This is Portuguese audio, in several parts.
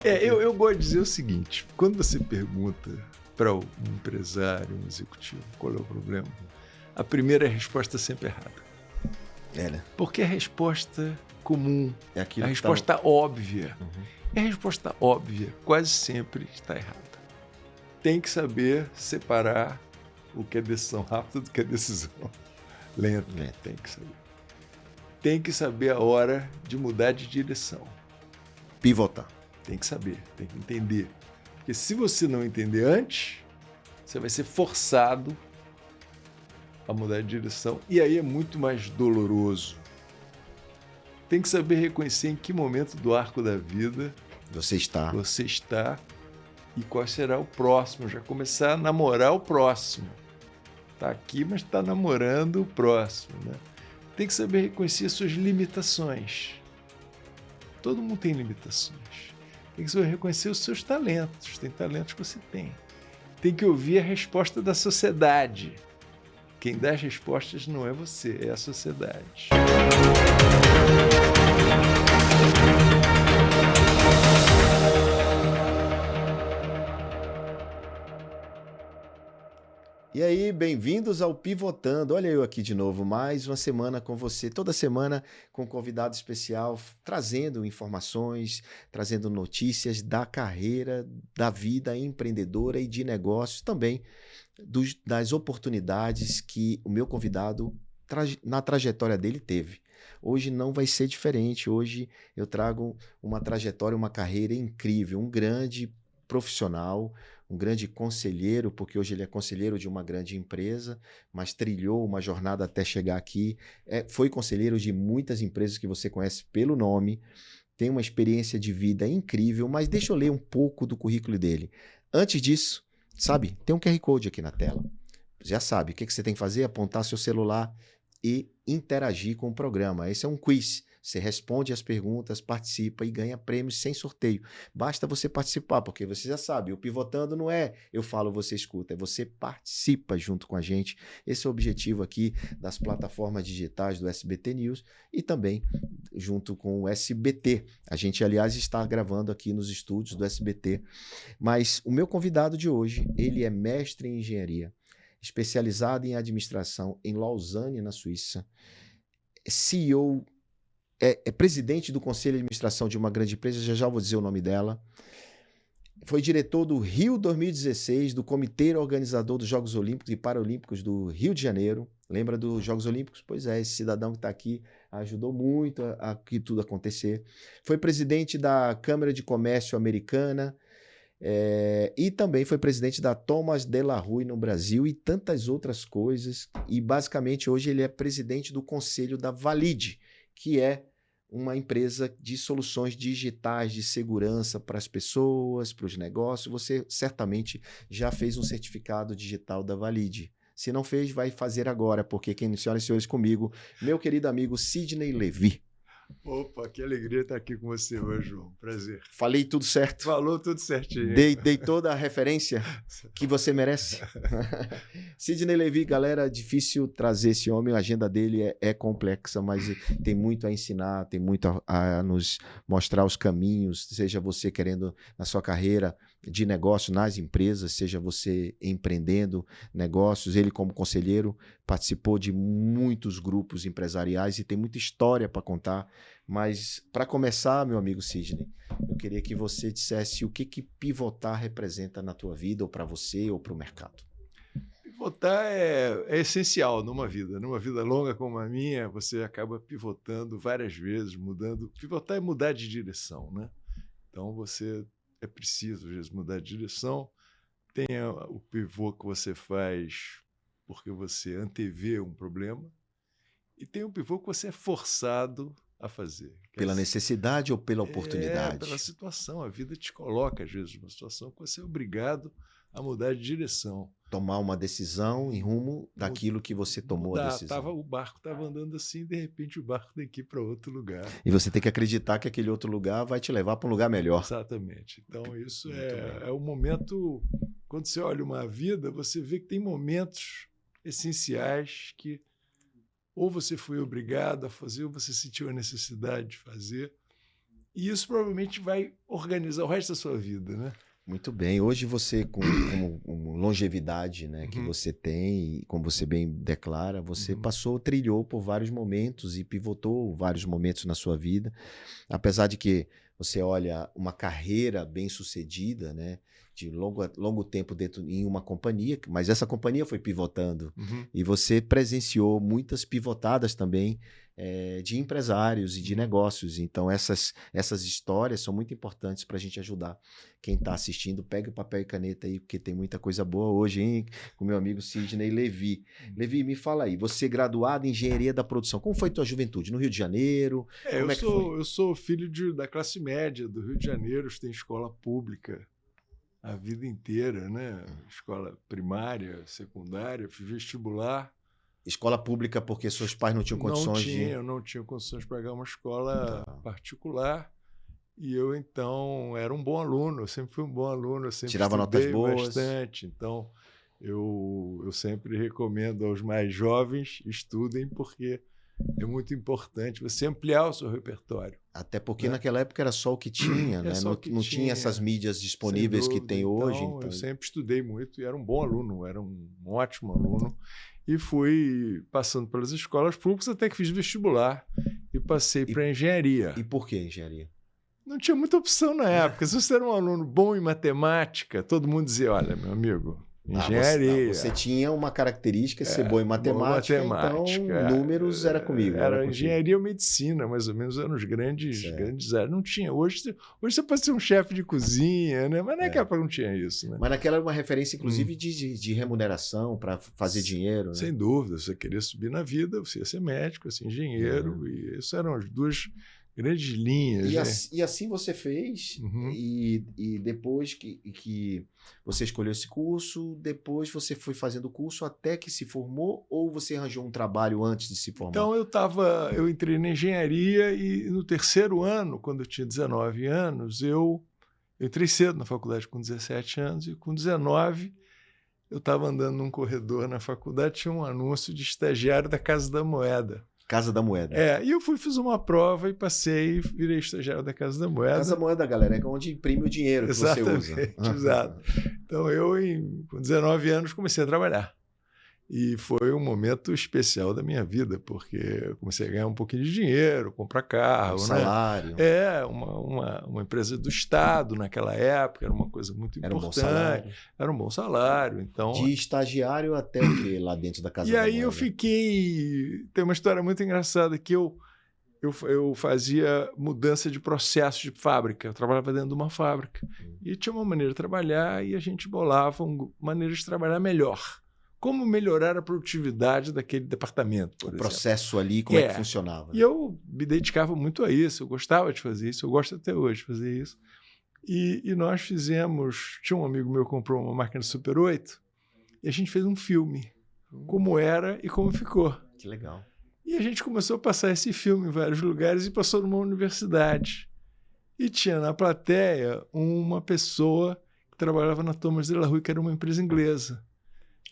Eu gosto de dizer o seguinte, quando você pergunta para um empresário, um executivo, qual é o problema, a primeira resposta é sempre errada. Né? Porque a resposta comum, É aquilo a que resposta óbvia, Uhum. a resposta óbvia quase sempre está errada. Tem que saber separar o que é decisão rápida do que é decisão lenta. Tem que saber. Tem que saber a hora de mudar de direção. Pivotar. Tem que saber, tem que entender. Porque se você não entender antes, você vai ser forçado a mudar de direção. E aí é muito mais doloroso. Tem que saber reconhecer em que momento do arco da vida você está e qual será o próximo. Já começar a namorar o próximo. Está aqui, mas está namorando o próximo. Né? Tem que saber reconhecer as suas limitações. Todo mundo tem limitações. Tem que saber reconhecer os seus talentos. Tem talentos que você tem. Tem que ouvir a resposta da sociedade. Quem dá as respostas não é você, é a sociedade. E aí, bem-vindos ao Pivotando. Olha eu aqui de novo, mais uma semana com você, toda semana com um convidado especial, trazendo informações, trazendo notícias da carreira, da vida empreendedora e de negócios, também das oportunidades que o meu convidado, na trajetória dele, teve. Hoje não vai ser diferente, hoje eu trago uma trajetória, uma carreira incrível, um grande profissional, um grande conselheiro, porque hoje ele é conselheiro de uma grande empresa, mas trilhou uma jornada até chegar aqui. Foi conselheiro de muitas empresas que você conhece pelo nome, tem uma experiência de vida incrível, mas deixa eu ler um pouco do currículo dele. Antes disso, sabe, tem um QR Code aqui na tela. Já sabe, o que você tem que fazer? Apontar seu celular e interagir com o programa. Esse é um quiz. Você responde as perguntas, participa e ganha prêmios sem sorteio. Basta você participar, porque você já sabe, o Pivotando não é eu falo, você escuta, é você participa junto com a gente. Esse é o objetivo aqui das plataformas digitais do SBT News e também junto com o SBT. A gente, aliás, está gravando aqui nos estúdios do SBT. Mas o meu convidado de hoje, ele é mestre em engenharia, especializado em administração em Lausanne, na Suíça, CEO, é presidente do conselho de administração de uma grande empresa, já vou dizer o nome dela. Foi diretor do Rio 2016, do Comitê Organizador dos Jogos Olímpicos e Paralímpicos do Rio de Janeiro. Lembra dos Jogos Olímpicos? Pois é, esse cidadão que está aqui ajudou muito a que tudo acontecer. Foi presidente da Câmara de Comércio Americana, e também foi presidente da Thomas de la Rue no Brasil e tantas outras coisas. E basicamente hoje ele é presidente do conselho da Valide, que é uma empresa de soluções digitais de segurança para as pessoas, para os negócios. Você certamente já fez um certificado digital da Valide. Se não fez, vai fazer agora, porque quem senhoras e senhores comigo, meu querido amigo Sidney Levi. Opa, que alegria estar aqui com você hoje, João. Prazer. Falei tudo certo? Falou tudo certinho. Dei toda a referência que você merece. Sidney Levi, galera, difícil trazer esse homem, a agenda dele é complexa, mas tem muito a ensinar, tem muito a nos mostrar os caminhos, seja você querendo na sua carreira de negócio nas empresas, seja você empreendendo negócios. Ele, como conselheiro, participou de muitos grupos empresariais e tem muita história para contar. Mas, para começar, meu amigo Sidney, eu queria que você dissesse o que pivotar representa na tua vida, ou para você, ou para o mercado. Pivotar é essencial numa vida longa como a minha, você acaba pivotando várias vezes, mudando. Pivotar é mudar de direção, né? Então, é preciso, às vezes, mudar de direção. Tem o pivô que você faz porque você antevê um problema e tem o pivô que você é forçado a fazer. Pela necessidade ou pela oportunidade? Pela situação. A vida te coloca, às vezes, numa situação que você é obrigado a mudar de direção. Tomar uma decisão em rumo daquilo que você tomou a decisão. O barco estava andando assim, de repente o barco tem que ir para outro lugar. E você tem que acreditar que aquele outro lugar vai te levar para um lugar melhor. Exatamente. Então, isso é o momento... Quando você olha uma vida, você vê que tem momentos essenciais que ou você foi obrigado a fazer, ou você sentiu a necessidade de fazer. E isso provavelmente vai organizar o resto da sua vida, né? Muito bem. Hoje você, com longevidade, né, que você tem, e como você bem declara, você trilhou por vários momentos e pivotou vários momentos na sua vida. Apesar de que você olha uma carreira bem-sucedida, né, de longo tempo dentro em uma companhia, mas essa companhia foi pivotando. E você presenciou muitas pivotadas também de empresários e de negócios. Então, essas histórias são muito importantes para a gente ajudar quem está assistindo. Pega o papel e caneta aí, porque tem muita coisa boa hoje, hein? Com meu amigo Sidney Levi. Levi, me fala aí, você graduado em Engenharia da Produção, como foi tua juventude? No Rio de Janeiro? Como é que foi? Eu sou filho da classe média do Rio de Janeiro, estudei em escola pública a vida inteira, né? Escola primária, secundária, fiz vestibular. Escola pública porque seus pais não tinham condições Eu não tinha condições de pagar uma escola particular. E eu, então, era um bom aluno, eu sempre fui um bom aluno, eu sempre tirava notas boas. Bastante. Então, eu sempre recomendo aos mais jovens, estudem, porque é muito importante você ampliar o seu repertório. Até porque naquela época era só o que tinha, né? Não tinha essas mídias disponíveis que tem hoje. Então, eu sempre estudei muito e era um bom aluno, era um ótimo aluno. E fui passando pelas escolas públicas até que fiz vestibular e passei para engenharia. E por que engenharia? Não tinha muita opção na época. Se você era um aluno bom em matemática, todo mundo dizia, olha, meu amigo, engenharia. Você tinha uma característica de ser bom em matemática, então números era comigo. Era engenharia ou medicina, mais ou menos, eram os grandes áreas. Não tinha. Hoje você pode ser um chefe de cozinha, né? Mas naquela época não tinha isso. Né? Mas naquela era uma referência, inclusive, de remuneração para fazer dinheiro. Né? Sem dúvida. Se você queria subir na vida, você ia ser médico, ia ser engenheiro. E isso eram as duas grandes linhas. E assim você fez, e depois que você escolheu esse curso, depois você foi fazendo o curso até que se formou, ou você arranjou um trabalho antes de se formar? Então eu entrei na engenharia e no terceiro ano, quando eu tinha 19 anos, eu entrei cedo na faculdade com 17 anos e com 19 eu estava andando num corredor na faculdade, tinha um anúncio de estagiário da Casa da Moeda. Casa da Moeda. E eu fiz uma prova e passei e virei estagiário da Casa da Moeda. Casa da Moeda, galera, é onde imprime o dinheiro que você usa. Exato. Então com 19 anos, comecei a trabalhar. E foi um momento especial da minha vida, porque eu comecei a ganhar um pouquinho de dinheiro, comprar carro. Salário. Né? Uma empresa do Estado naquela época, era uma coisa muito importante. Era um bom salário. Então, de estagiário até o quê lá dentro da Casa da Moeda? E aí eu fiquei... Tem uma história muito engraçada que eu fazia mudança de processo de fábrica. Eu trabalhava dentro de uma fábrica. E tinha uma maneira de trabalhar e a gente bolava maneiras de trabalhar melhor. Como melhorar a produtividade daquele departamento, por exemplo. O processo ali, como é que funcionava? E eu me dedicava muito a isso, eu gostava de fazer isso, eu gosto até hoje de fazer isso. E nós fizemos... Tinha um amigo meu que comprou uma máquina Super 8 e a gente fez um filme, como era e como ficou. Que legal. E a gente começou a passar esse filme em vários lugares e passou numa universidade. E tinha na plateia uma pessoa que trabalhava na Thomas de la Rue, que era uma empresa inglesa.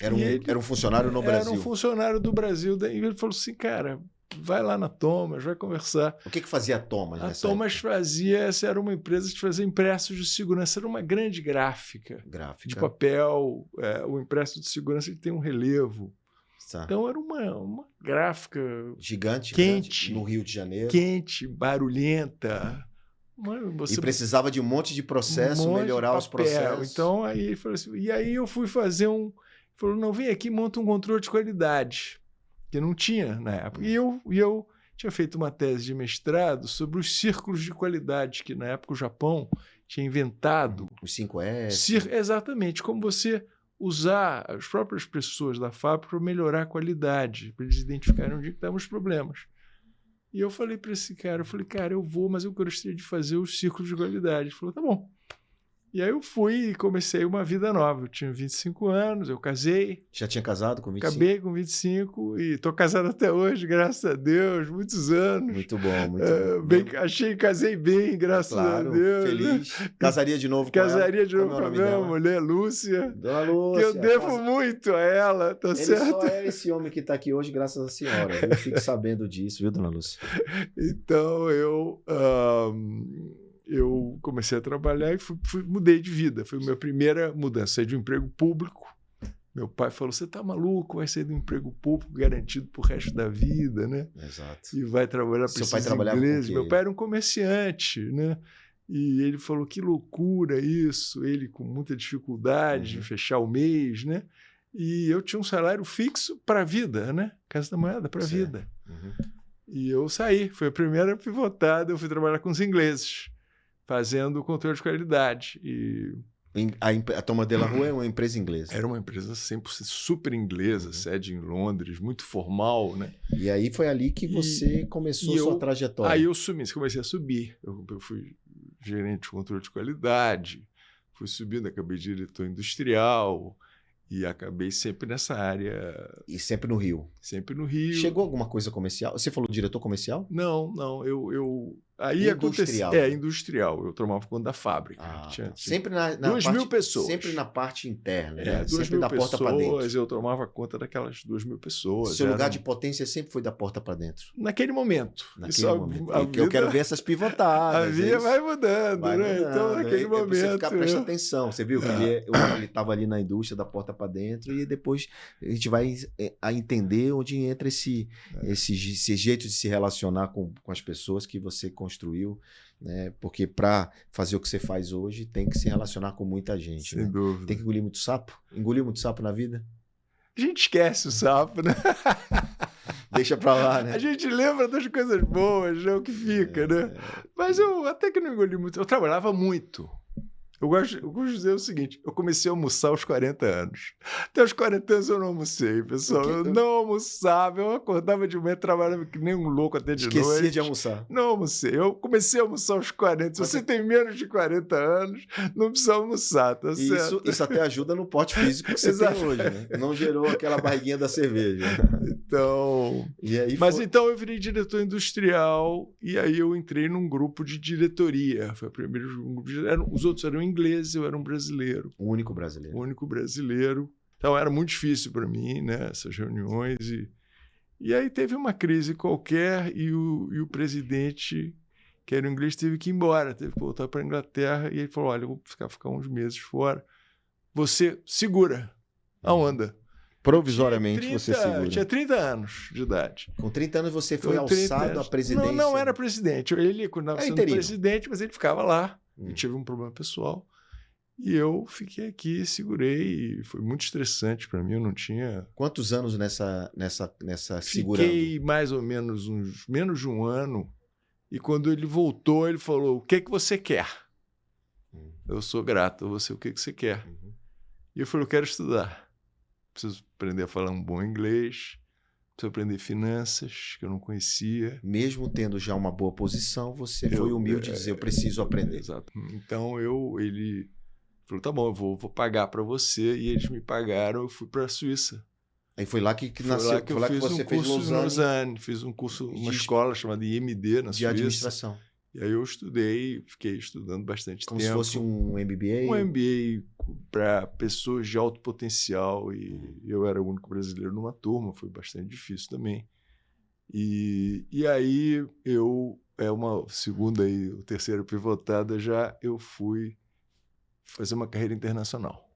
Era um funcionário no Brasil? Era um funcionário do Brasil. Daí ele falou assim, cara, vai lá na Thomas, vai conversar. O que fazia a Thomas nessa época? Thomas essa era uma empresa que fazia impressos de segurança, era uma grande gráfica. De papel, o impresso de segurança ele tem um relevo. Tá. Então era uma gráfica gigante, quente, no Rio de Janeiro. Quente, barulhenta. E precisava de um monte de processo, melhorar os processos. Então aí ele falou assim, e aí eu fui fazer falou, não, vem aqui, monta um controle de qualidade, que não tinha na época. E eu tinha feito uma tese de mestrado sobre os círculos de qualidade, que na época o Japão tinha inventado. Os 5S. Exatamente, como você usar as próprias pessoas da fábrica para melhorar a qualidade, para eles identificarem onde estavam os problemas. E eu falei para esse cara, cara, eu vou, mas eu gostaria de fazer os círculos de qualidade. Ele falou, tá bom. E aí eu fui e comecei uma vida nova. Eu tinha 25 anos, eu casei. Já tinha casado com 25? Acabei com 25 e estou casado até hoje, graças a Deus, muitos anos. Muito bom, muito bom. Bem, casei bem, graças claro, a Deus. Feliz. Casaria de novo com Casaria ela? de novo Como com é a o nome minha dela? mulher, Lúcia. Dona Lúcia. Que eu devo muito a ela, tá Ele certo? só é esse homem que está aqui hoje graças à senhora. Eu fico sabendo disso, viu, Dona Lúcia? Então eu comecei a trabalhar e mudei de vida. Foi a minha primeira mudança. Saí de um emprego público. Meu pai falou, você tá maluco? Vai sair de um emprego público garantido pro resto da vida, né? Exato. E vai trabalhar para Seu pai esses trabalhava ingleses. com o quê? Meu pai era um comerciante, né? E ele falou, que loucura isso. Ele com muita dificuldade de fechar o mês, né? E eu tinha um salário fixo para a vida, né? Casa da Moeda, para a vida. E eu saí. Foi a primeira pivotada. Eu fui trabalhar com os ingleses, fazendo controle de qualidade. E A Thomas de la Rue é uma empresa inglesa. era uma empresa 100% super inglesa, sede em Londres, muito formal, né? E aí foi ali que você começou a sua trajetória. Aí eu comecei a subir. Eu fui gerente de controle de qualidade, fui subindo, acabei diretor industrial e acabei sempre nessa área. E sempre no Rio. Sempre no Rio. Chegou alguma coisa comercial? Você falou diretor comercial? Não. Aí Industrial. aconteceu. Industrial. Eu tomava conta da fábrica. Tinha sempre na 2.000 parte, pessoas. Sempre na parte interna, né? 2.000 sempre da porta para dentro. Eu tomava conta daquelas 2.000 pessoas. Seu lugar de potência sempre foi da porta para dentro. Naquele momento. Eu quero ver essas pivotadas. A vida vai mudando, né? Então, naquele momento. Você ficar prestando atenção. Você viu que ele estava ali na indústria da porta para dentro e depois a gente vai a entender onde entra esse jeito de se relacionar com as pessoas que você construiu, né? Porque para fazer o que você faz hoje tem que se relacionar com muita gente. Sem dúvida. Tem que engolir muito sapo? Engoliu muito sapo na vida? A gente esquece o sapo, né? Deixa pra lá, né? A gente lembra das coisas boas, é o que fica, né? Mas eu até que não engoli muito. Eu trabalhava muito. Eu gosto de dizer o seguinte, eu comecei a almoçar aos 40 anos. Até aos 40 anos eu não almocei, pessoal. Eu não almoçava, eu acordava de manhã, trabalhava que nem um louco até de noite. Esquecia de almoçar. Não almocei. Eu comecei a almoçar aos 40. Se você tem menos de 40 anos, não precisa almoçar, tá certo? Isso até ajuda no porte físico que você tem hoje, né? Não gerou aquela barriguinha da cerveja. Então... Então eu virei diretor industrial e aí eu entrei num grupo de diretoria. Foi o primeiro grupo os outros eram ingleses, eu era um brasileiro. O único brasileiro. O único brasileiro. Então era muito difícil para mim, né, essas reuniões. E aí teve uma crise qualquer e o presidente, que era um inglês, teve que ir embora, teve que voltar para a Inglaterra. E ele falou, olha, eu vou ficar uns meses fora. Você segura a onda. Provisoriamente você segura. Tinha 30 anos de idade. Com 30 anos você foi alçado à presidência? Não era presidente. Ele continuava sendo presidente, mas ele ficava lá. Eu tive um problema pessoal. E eu fiquei aqui, segurei. E foi muito estressante para mim. Eu não tinha... Quantos anos nessa segurando? Fiquei mais ou menos menos de um ano. E quando ele voltou, ele falou, o que você quer? Eu sou grato a você, o que você quer? E eu falei, eu quero estudar. Preciso aprender a falar um bom inglês. Preciso aprender finanças, que eu não conhecia. Mesmo tendo já uma boa posição, você foi humilde de dizer, eu preciso aprender. Exato. Então, ele falou, tá bom, eu vou pagar para você. E eles me pagaram, eu fui para a Suíça. Aí foi lá que nasceu, foi lá que você fez Lausanne. Fiz um curso, uma escola chamada IMD na Suíça. De administração. E aí eu fiquei estudando bastante tempo. Como se fosse um MBA? Um MBA para pessoas de alto potencial. E eu era o único brasileiro numa turma, foi bastante difícil também. E aí uma segunda e terceira pivotada eu fui fazer uma carreira internacional.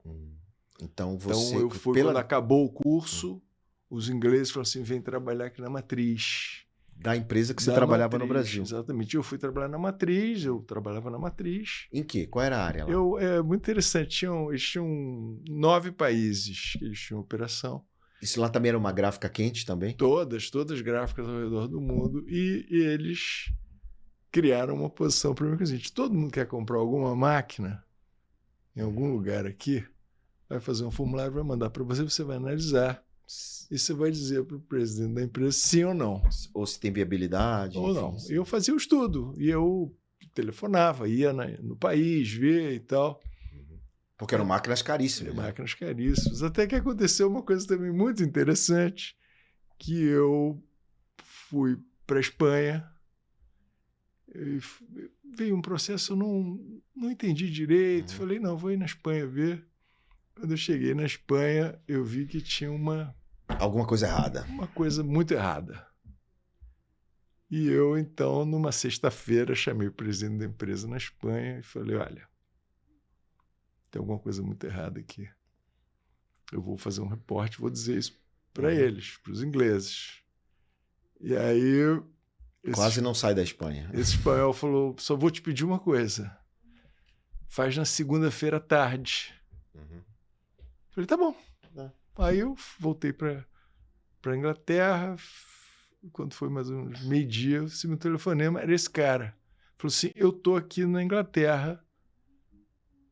Então eu fui, quando acabou o curso, os ingleses falaram assim, vem trabalhar aqui na matriz. Da empresa que você trabalhava no Brasil. Exatamente. Eu fui trabalhar na matriz, eu trabalhava na matriz. Em quê? Qual era a área lá? É muito interessante. Eles tinham 9 países que eles tinham operação. Isso lá também era uma gráfica quente também? Todas gráficas ao redor do mundo. E eles criaram uma posição para mim que é o seguinte, todo mundo quer comprar alguma máquina em algum lugar aqui, vai fazer um formulário, vai mandar para você, você vai analisar. E você vai dizer para o presidente da empresa sim ou não. Ou se tem viabilidade. Ou não. Eu fazia o estudo. E eu telefonava, ia no país, ver e tal. Porque eram máquinas caríssimas. Né? Máquinas caríssimas. Até que aconteceu uma coisa também muito interessante, que eu fui para a Espanha, veio um processo, eu não entendi direito, falei, não, vou ir na Espanha ver. Quando eu cheguei na Espanha, eu vi que tinha alguma coisa errada. Uma coisa muito errada. E eu, então, numa sexta-feira, chamei o presidente da empresa na Espanha e falei, olha, tem alguma coisa muito errada aqui. Eu vou fazer um reporte, vou dizer isso para eles, para os ingleses. E aí... Quase não sai da Espanha. Esse espanhol falou, só vou te pedir uma coisa. Faz na segunda-feira à tarde. Falei, tá bom. Aí eu voltei para a Inglaterra. Quando foi mais ou menos meio-dia, eu recebi um telefonema, era esse cara. Falou assim, eu tô aqui na Inglaterra,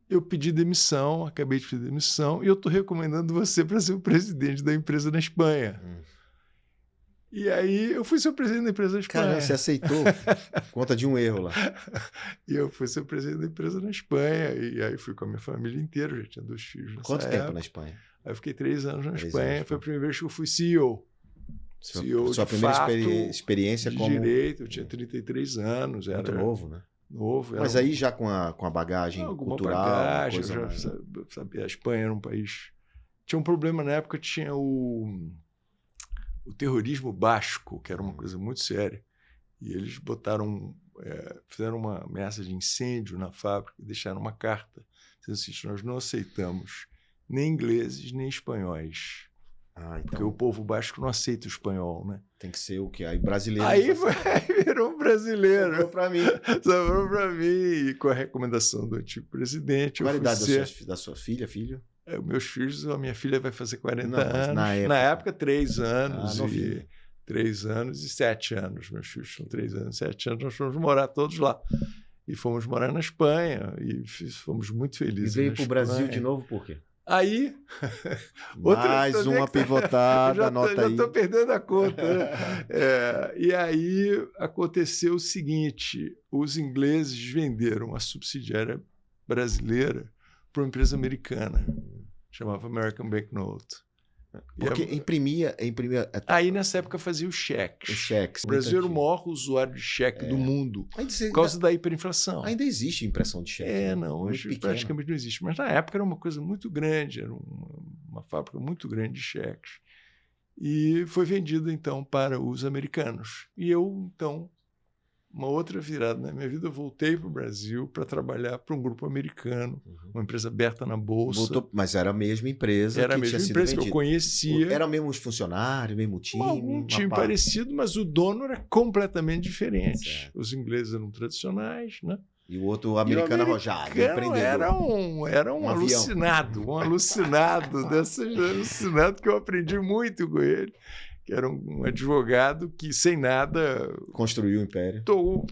eu pedi demissão, acabei de pedir demissão, e eu tô recomendando você para ser o presidente da empresa na Espanha. E aí eu fui ser o presidente da empresa na Espanha. Cara, você aceitou conta de um erro lá. E eu fui ser o presidente da empresa na Espanha, e aí fui com a minha família inteira, eu já tinha 2 filhos nessa Quanto época. tempo na Espanha? Aí eu fiquei 3 anos na 3 Espanha, anos, foi a primeira vez que eu fui CEO. Sua primeira experiência de como... direito, eu tinha 33 anos. Muito era novo, né? Novo. Mas aí já com a bagagem cultural... Bagagem, coisa eu já sabia, a Espanha era um país... Tinha um problema na época, tinha o terrorismo basco, que era uma coisa muito séria. E eles fizeram uma ameaça de incêndio na fábrica e deixaram uma carta dizendo assim, nós não aceitamos nem ingleses nem espanhóis. Então, porque o povo basco não aceita o espanhol, né? Tem que ser o quê? Aí brasileiro... Aí virou um brasileiro. Sobrou para mim. Sobrou para mim. E com a recomendação do antigo presidente... Qual a idade da sua filha, filho? Meus filhos, a minha filha vai fazer 40 não, anos. Na época 3 anos. Novinho. 3 anos e 7 anos. Meus filhos são 3 anos e 7 anos. Nós fomos morar todos lá. E fomos morar na Espanha. E fomos muito felizes. E veio para o Brasil de novo por quê? Aí... Mais uma pivotada, anota aí. Já estou perdendo a conta. Né? E aí aconteceu o seguinte, os ingleses venderam a subsidiária brasileira para uma empresa americana, chamava American Banknote. Porque imprimia... Aí, nessa época, fazia os cheques. O Brasil era o maior usuário de cheque do mundo, por causa da hiperinflação. Ainda existe impressão de cheque. Não, hoje praticamente não existe. Mas, na época, era uma coisa muito grande, era uma fábrica muito grande de cheques. E foi vendida, então, para os americanos. E eu, então, uma outra virada na minha vida, eu voltei para o Brasil para trabalhar para um grupo americano, uma empresa aberta na Bolsa. Mas era a mesma empresa Era a mesma empresa que eu conhecia. Era mesmo os funcionários, mesmo time? Um time parecido, mas o dono era completamente diferente. Certo. Os ingleses eram tradicionais, né? E o outro americano arrojado, empreendedor. Era um alucinado, alucinado que eu aprendi muito com ele. Que era um advogado que, sem nada... Construiu o império. Tomou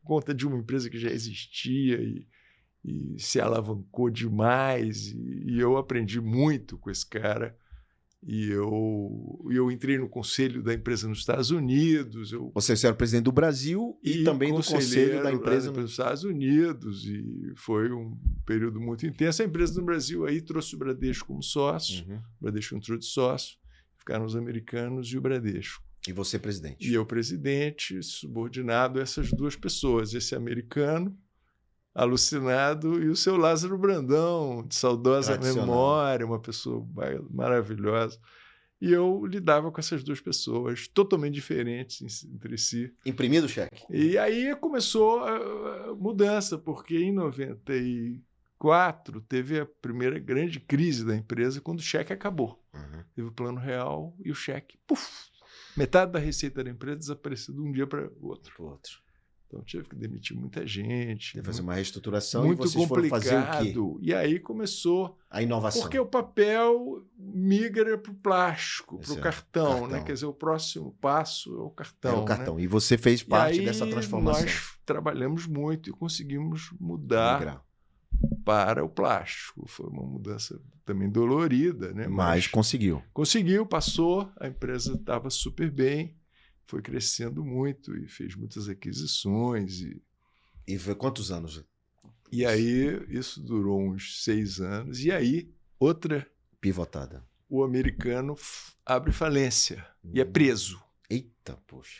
conta de uma empresa que já existia e se alavancou demais. E eu aprendi muito com esse cara. E eu entrei no conselho da empresa nos Estados Unidos. Você era presidente do Brasil e também do conselho da empresa nos Estados Unidos. E foi um período muito intenso. A empresa no Brasil aí trouxe o Bradesco como sócio. O Bradesco entrou de sócio. Ficaram os americanos e o Bradesco. E você presidente? E eu presidente, subordinado a essas 2 pessoas. Esse americano, alucinado, e o seu Lázaro Brandão, de saudosa memória, uma pessoa maravilhosa. E eu lidava com essas 2 pessoas, totalmente diferentes entre si. Imprimindo o cheque? E aí começou a mudança, porque em 94 teve a primeira grande crise da empresa, quando o cheque acabou. Teve o Plano Real e o cheque, metade da receita da empresa desapareceu de um dia para o outro. Então tive que demitir muita gente. Teve que fazer uma reestruturação muito e vocês complicado. Foram fazer o quê? E aí começou a inovação. Porque o papel migra para o plástico, para o cartão, né? Quer dizer, o próximo passo é o cartão. É o cartão. Né? E você fez parte dessa transformação. Nós trabalhamos muito e conseguimos mudar para o plástico. Foi uma mudança também dolorida, né? Mas conseguiu. Conseguiu, passou, a empresa estava super bem, foi crescendo muito e fez muitas aquisições. E foi quantos anos? E aí isso durou uns 6 anos. E aí, outra... Pivotada. O americano abre falência e é preso. Eita, poxa.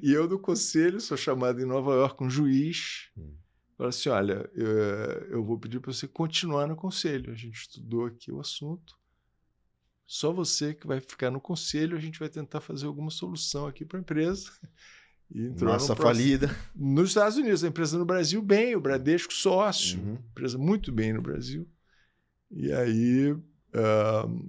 E eu do conselho sou chamado em Nova York, um juiz. Fala assim, olha, eu vou pedir para você continuar no conselho. A gente estudou aqui o assunto. Só você que vai ficar no conselho, a gente vai tentar fazer alguma solução aqui para a empresa. E entrou Massa falida. Nos Estados Unidos, a empresa no Brasil, bem, o Bradesco sócio, empresa muito bem no Brasil. E aí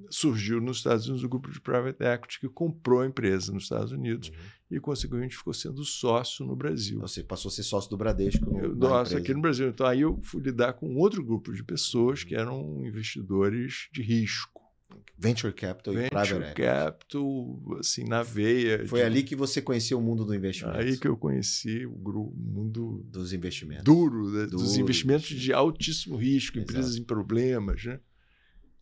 surgiu nos Estados Unidos o grupo de Private Equity que comprou a empresa nos Estados Unidos e, consequentemente, ficou sendo sócio no Brasil. Você passou a ser sócio do Bradesco Nossa, aqui no Brasil. Então, aí eu fui lidar com outro grupo de pessoas que eram investidores de risco. Venture Capital e Private Equity. Venture Capital, assim, na veia. Foi ali que você conheceu o mundo do investimento. Aí que eu conheci o mundo dos investimentos. Duro, dos investimentos de altíssimo risco, empresas em problemas, né?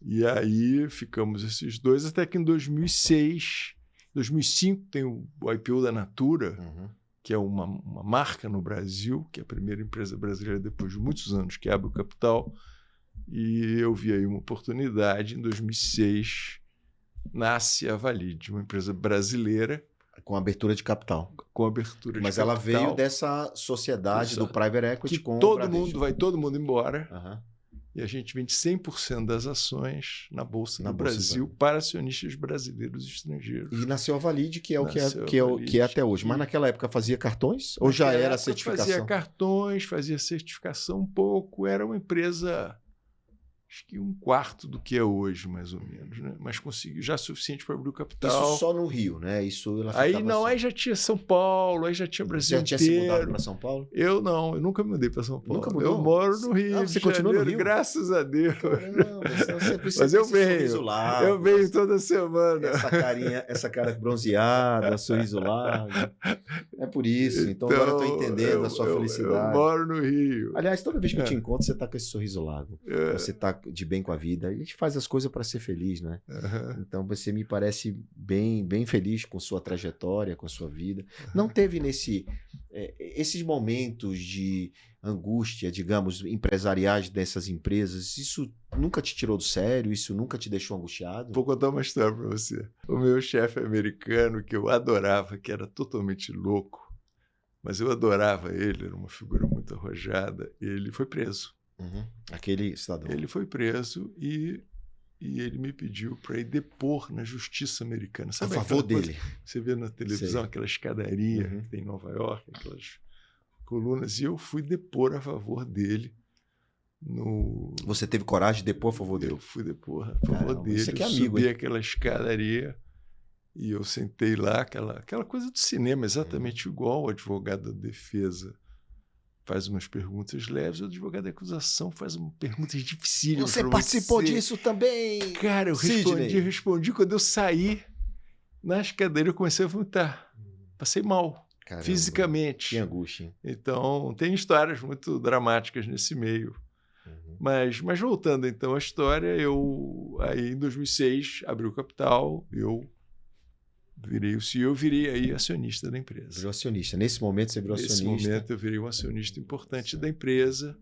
E aí ficamos esses dois, até que em 2005 tem o IPO da Natura, que é uma marca no Brasil, que é a primeira empresa brasileira depois de muitos anos que abre o capital. E eu vi aí uma oportunidade. Em 2006 nasce a Valide, uma empresa brasileira. Com abertura de capital. Com abertura de Mas capital. Mas ela veio dessa sociedade do Private Equity que com todo mundo embora. Uhum. E a gente vende 100% das ações na Bolsa do Brasil para acionistas brasileiros e estrangeiros. E nasceu a Valide, que é o que é até hoje. Mas naquela época fazia cartões? Ou já era certificação? Fazia cartões, fazia certificação um pouco. Era uma empresa... acho que 1/4 do que é hoje, mais ou menos, né? Mas conseguiu já suficiente para abrir o capital. Isso só no Rio, né? Isso aí não, aí já tinha São Paulo, aí já tinha Brasil inteiro. Você já tinha se mudado para São Paulo? Eu não, eu nunca me mudei para São Paulo. Nunca mudou? Eu moro no Rio. Você continua no Rio? Graças a Deus. Não, mas eu venho. Eu venho toda semana. Essa cara bronzeada, sorriso largo. É por isso. Então agora eu estou entendendo a sua felicidade. Eu moro no Rio. Aliás, toda vez que eu te encontro, você está com esse sorriso largo. Você está de bem com a vida. A gente faz as coisas para ser feliz, né? Então você me parece bem feliz com sua trajetória, com a sua vida. Não teve esses momentos de angústia, digamos, empresariais dessas empresas, isso nunca te tirou do sério? Isso nunca te deixou angustiado? Vou contar uma história para você. O meu chefe americano, que eu adorava, que era totalmente louco, mas eu adorava ele, era uma figura muito arrojada, ele foi preso. Aquele cidadão. Ele foi preso e ele me pediu para ir depor na justiça americana. Sabe a favor dele? Você vê na televisão aquela escadaria que tem em Nova York, aquelas colunas, e eu fui depor a favor dele. Você teve coragem de depor a favor dele? Eu fui depor a favor dele. Você que é amigo, subi aquela escadaria e eu sentei lá, aquela coisa do cinema, exatamente igual o advogado da defesa faz umas perguntas leves, o advogado da acusação faz uma perguntas dificílimas. Você participou disso também? Cara, eu respondi. Quando eu saí na escadaria, eu comecei a vomitar. Passei mal. Caramba, fisicamente. Que angústia, hein? Então, tem histórias muito dramáticas nesse meio. Mas voltando então à história, aí em 2006 abri o capital, eu virei o CEO, virei aí acionista da empresa. Virou acionista. Nesse momento você virou acionista? Nesse momento eu virei um acionista importante da empresa.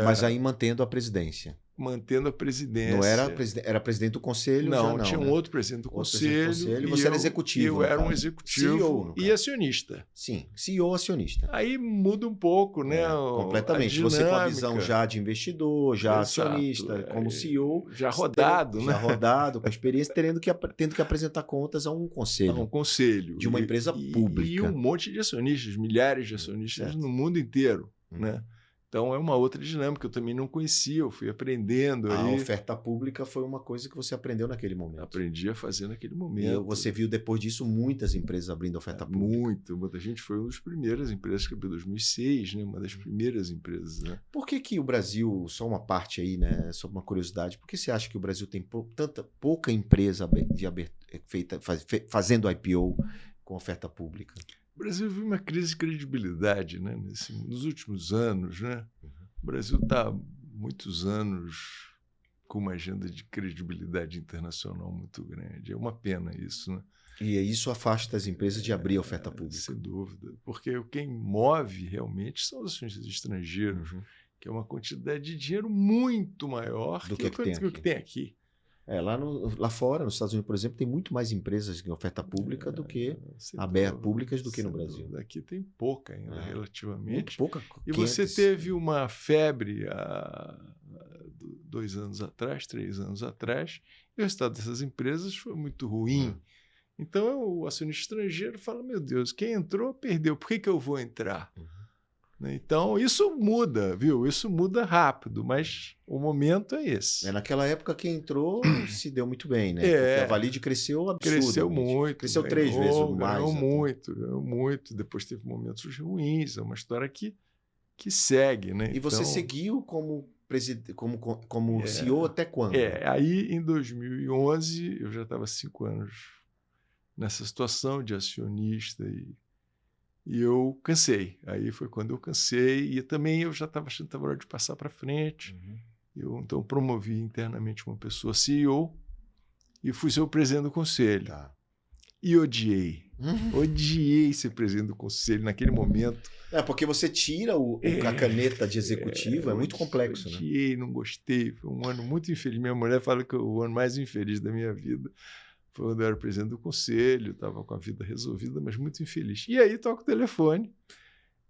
Mas aí mantendo a presidência? Mantendo a presidência. Não era presidente do conselho? Não, tinha um outro presidente do conselho. E você era executivo. Eu era um executivo CEO, e acionista. Sim, CEO acionista. Aí muda um pouco, né? Completamente. Você com a visão já de investidor, já acionista, como CEO. Já rodado, né? Já rodado, com a experiência, tendo que apresentar contas a um conselho. A um conselho. De uma empresa pública. E um monte de acionistas, milhares de acionistas no mundo inteiro, né? Então é uma outra dinâmica, eu também não conhecia, eu fui aprendendo. A oferta pública foi uma coisa que você aprendeu naquele momento. Aprendi a fazer naquele momento. E você viu depois disso muitas empresas abrindo oferta pública. Muita gente foi uma das primeiras empresas que abriu em 2006, né? Uma das primeiras empresas. Né? Por que o Brasil, só uma parte aí, né? Só uma curiosidade, por que você acha que o Brasil tem pouca empresa fazendo IPO com oferta pública? O Brasil vive uma crise de credibilidade, né? Nos últimos anos, né? O Brasil está muitos anos com uma agenda de credibilidade internacional muito grande. É uma pena isso, né? E isso afasta as empresas de abrir a oferta pública. Sem dúvida. Porque quem move realmente são os acionistas estrangeiros, que é uma quantidade de dinheiro muito maior do que tem aqui. Lá fora, nos Estados Unidos, por exemplo, tem muito mais empresas em oferta pública do que públicas do que no Brasil. Aqui tem pouca ainda, relativamente. Muito pouca. E você teve uma febre há 2 anos atrás, 3 anos atrás, e o resultado dessas empresas foi muito ruim. Então o acionista estrangeiro fala, meu Deus, quem entrou perdeu, por que eu vou entrar? Então, isso muda, viu? Isso muda rápido, mas o momento é esse. Naquela época, quem entrou se deu muito bem, né? Porque a Valide cresceu absurdamente. Cresceu muito. Cresceu 3 vezes mais. Ganhou muito. Depois teve momentos ruins. É uma história que segue, né? E você seguiu como CEO até quando? Aí, em 2011, eu já estava 5 anos nessa situação de acionista e eu cansei. Aí foi quando eu cansei e também eu já estava achando que estava hora de passar para frente. Eu então promovi internamente uma pessoa CEO e fui ser o presidente do conselho. E odiei. Odiei ser presidente do conselho naquele momento. Porque você tira a caneta de executivo, é muito complexo. Odiei, não gostei. Foi um ano muito infeliz. Minha mulher fala que é o ano mais infeliz da minha vida. Foi quando eu era presidente do conselho, estava com a vida resolvida, mas muito infeliz. E aí toca o telefone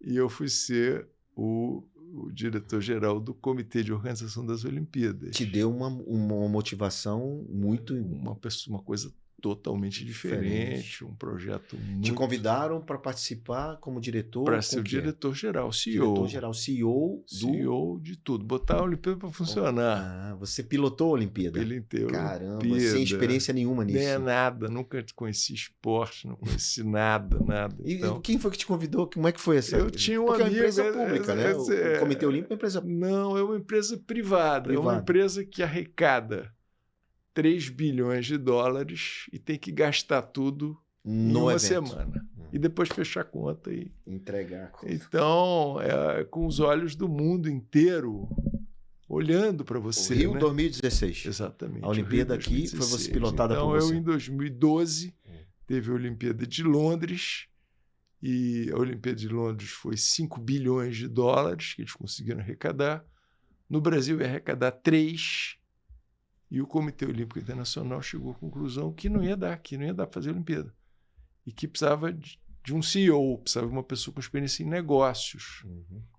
e eu fui ser o diretor-geral do Comitê de Organização das Olimpíadas. Te deu uma motivação muito... Uma coisa totalmente diferente, um projeto muito... Te convidaram para participar como diretor? Para ser o diretor-geral, CEO. Diretor-geral, CEO de tudo, botar a Olimpíada para funcionar. Você pilotou a Olimpíada? Pilotei. Caramba, sem experiência nenhuma nisso. Nem é nada, nunca conheci esporte, não conheci nada. Então... E quem foi que te convidou? Como é que foi essa? Eu tinha um Porque amigo... é uma empresa pública, né? O Comitê Olímpico é uma empresa... Não, é uma empresa privada. É uma empresa que arrecada 3 bilhões de dólares e tem que gastar tudo em uma semana. E depois fechar a conta e entregar a conta. Então, com os olhos do mundo inteiro olhando para você. O Rio 2016. Exatamente. A Olimpíada aqui foi você pilotada por você. Então, em 2012, teve a Olimpíada de Londres. E a Olimpíada de Londres foi 5 bilhões de dólares que eles conseguiram arrecadar. No Brasil, ia arrecadar 3. E o Comitê Olímpico Internacional chegou à conclusão que não ia dar para fazer a Olimpíada. E que precisava de um CEO, precisava de uma pessoa com experiência em negócios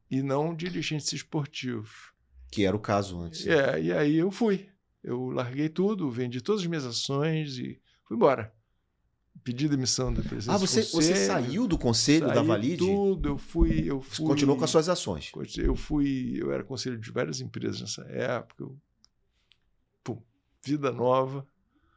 e não dirigentes esportivos. Que era o caso antes. E aí eu fui. Eu larguei tudo, vendi todas as minhas ações e fui embora. Pedi demissão da presidência do conselho. Você saiu do conselho da Valide? Tudo, eu fui... Você continuou com as suas ações? Eu era conselho de várias empresas nessa época. Vida nova.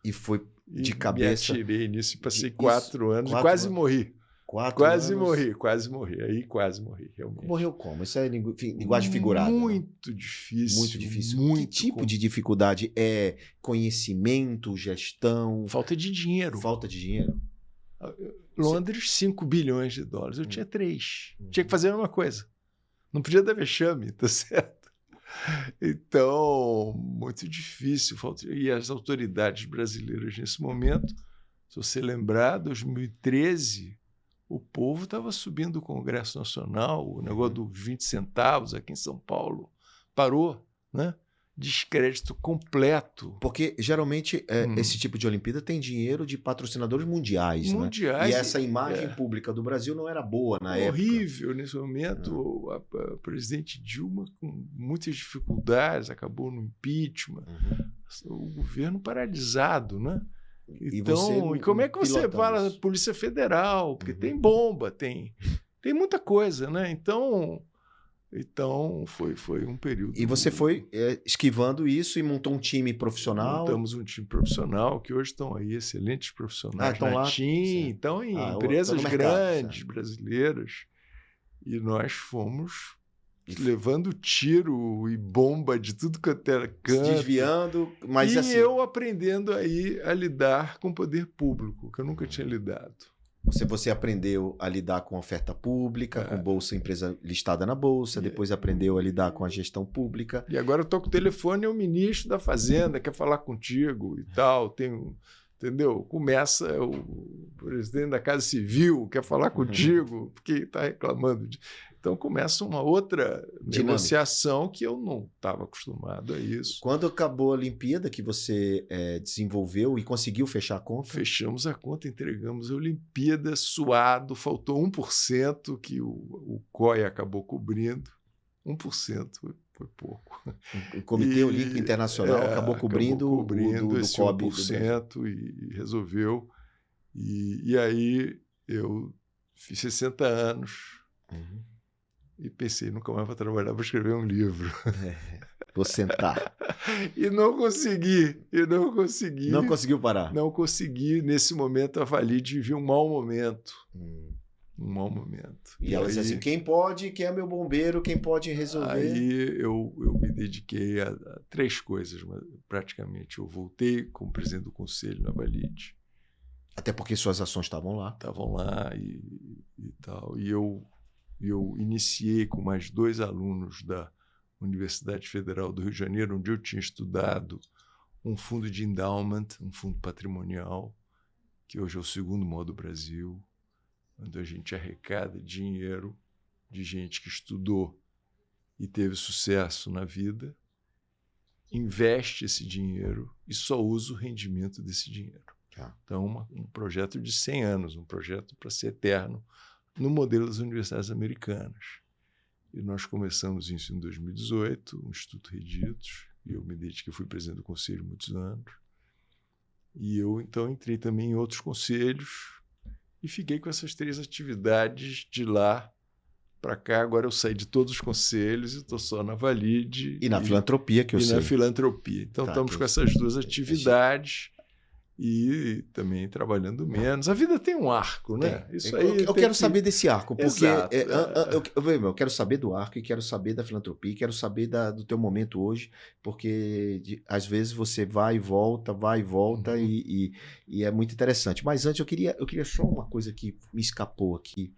E foi de cabeça. Me atirei nisso, passei 4 anos e quase morri. Quase morri. Aí quase morri, realmente. Morreu como? Isso é linguagem figurada. Muito difícil. Muito difícil. Que tipo de dificuldade? É conhecimento, gestão? Falta de dinheiro. Londres, 5 bilhões de dólares. Eu tinha 3. Tinha que fazer a mesma coisa. Não podia dar vexame, tá certo? Então, muito difícil. E as autoridades brasileiras, nesse momento, se você lembrar, 2013, o povo estava subindo o Congresso Nacional, o negócio dos 20 centavos aqui em São Paulo parou, né? Descrédito completo. Porque, geralmente, esse tipo de Olimpíada tem dinheiro de patrocinadores mundiais. Né? E essa imagem pública do Brasil não era boa na época. Horrível. Nesse momento, a presidente Dilma, com muitas dificuldades, acabou no impeachment. O governo paralisado, né? Então, e como é que você fala da Polícia Federal? Porque tem bomba, tem muita coisa, né? Então, foi um período... E você foi esquivando isso e montou um time profissional? Montamos um time profissional, que hoje estão aí excelentes profissionais na TIM, estão em empresas grandes brasileiras. E nós fomos levando tiro e bomba de tudo quanto era canto. Se desviando, mas eu aprendendo aí a lidar com o poder público, que eu nunca tinha lidado. Você aprendeu a lidar com oferta pública, com bolsa, empresa listada na bolsa, depois aprendeu a lidar com a gestão pública. E agora eu estou com o telefone e o ministro da Fazenda quer falar contigo e tal. Entendeu? Começa o presidente da Casa Civil quer falar contigo porque está reclamando. Então começa uma outra negociação que eu não estava acostumado a isso. Quando acabou a Olimpíada, que você desenvolveu e conseguiu fechar a conta? Fechamos a conta, entregamos a Olimpíada suado, faltou 1% que o COI acabou cobrindo. 1% foi pouco. O Comitê Olímpico Internacional acabou cobrindo do esse COB 1% e resolveu. E aí eu fiz 60 anos. E pensei, nunca mais vou trabalhar, vou escrever um livro. Vou sentar. E não consegui. Não conseguiu parar? Não consegui. Nesse momento, a Valide vivia um mau momento. Um mau momento. E ela disse assim, quem é meu bombeiro, quem pode resolver? Aí eu me dediquei a 3 coisas, praticamente. Eu voltei como presidente do conselho na Valide. Até porque suas ações estavam lá. Estavam lá e tal. E eu iniciei com mais 2 alunos da Universidade Federal do Rio de Janeiro, onde eu tinha estudado um fundo de endowment, um fundo patrimonial, que hoje é o 2º maior do Brasil, onde a gente arrecada dinheiro de gente que estudou e teve sucesso na vida, investe esse dinheiro e só usa o rendimento desse dinheiro. Então, um projeto de 100 anos, um projeto para ser eterno, no modelo das universidades americanas. E nós começamos isso em 2018, o Instituto Reditos, e eu me dediquei, fui presidente do conselho muitos anos. E eu, então, entrei também em outros conselhos e fiquei com essas 3 atividades de lá para cá. Agora eu saí de todos os conselhos e estou só na Valide. E na filantropia, que eu sei. E na filantropia. Então, estamos com essas 2 atividades. E também trabalhando menos. A vida tem um arco, né? Isso aí eu quero saber desse arco, porque eu quero saber do arco e quero saber da filantropia, quero saber do teu momento hoje, porque às vezes você vai e volta e é muito interessante. Mas antes eu queria só uma coisa que me escapou aqui,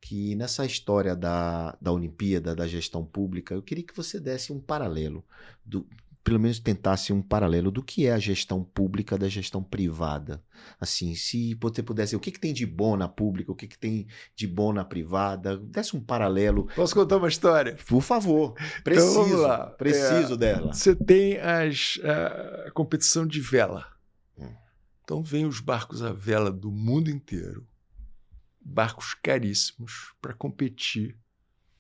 que nessa história da Olimpíada, da gestão pública, eu queria que você desse um paralelo pelo menos tentasse um paralelo do que é a gestão pública da gestão privada. Assim, se você pudesse, o que tem de bom na pública, o que tem de bom na privada, desse um paralelo. Posso contar uma história? Por favor, preciso dela. Você tem a competição de vela. Então vem os barcos à vela do mundo inteiro, barcos caríssimos, para competir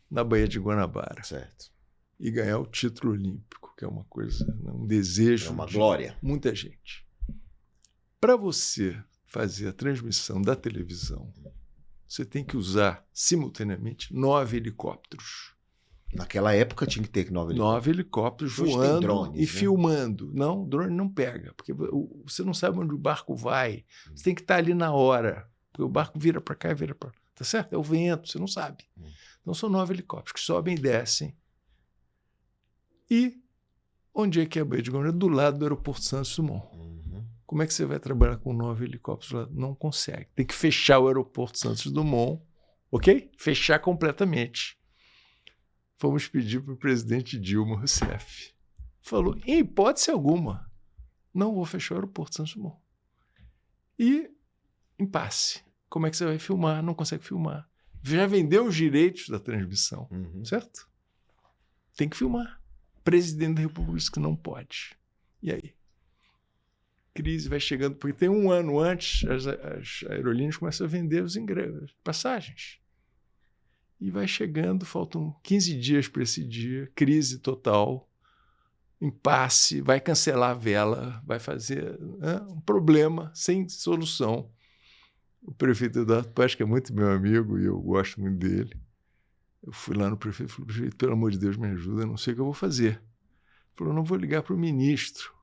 na Baía de Guanabara. Certo. E ganhar o título olímpico, que é uma coisa, um desejo. É uma glória. Muita gente. Para você fazer a transmissão da televisão, você tem que usar simultaneamente 9 helicópteros. Naquela época tinha que ter 9 helicópteros. 9 helicópteros voando drones, e filmando. Não, o drone não pega, porque você não sabe onde o barco vai. Você tem que estar ali na hora, porque o barco vira para cá e vira para lá. Tá certo? É o vento, você não sabe. Então são 9 helicópteros que sobem e descem. E onde é que é a Baía de Guanabara? Do lado do aeroporto Santos Dumont. Como é que você vai trabalhar com 9 helicópteros lá? Não consegue. Tem que fechar o aeroporto Santos Dumont, ok? Fechar completamente. Fomos pedir para o presidente Dilma Rousseff. Falou, em hipótese alguma, não vou fechar o aeroporto Santos Dumont. E impasse. Como é que você vai filmar? Não consegue filmar. Já vendeu os direitos da transmissão, certo? Tem que filmar. Presidente da República disse que não pode. E aí? Crise vai chegando, porque tem um ano antes, as aerolíneas começam a vender os ingressos, passagens. E vai chegando, faltam 15 dias para esse dia, crise total, impasse, vai cancelar a vela, vai fazer um problema sem solução. O prefeito Eduardo Paes, que é muito meu amigo e eu gosto muito dele, eu fui lá no prefeito e falei, prefeito, pelo amor de Deus, me ajuda, eu não sei o que eu vou fazer. Ele falou, não vou ligar para o ministro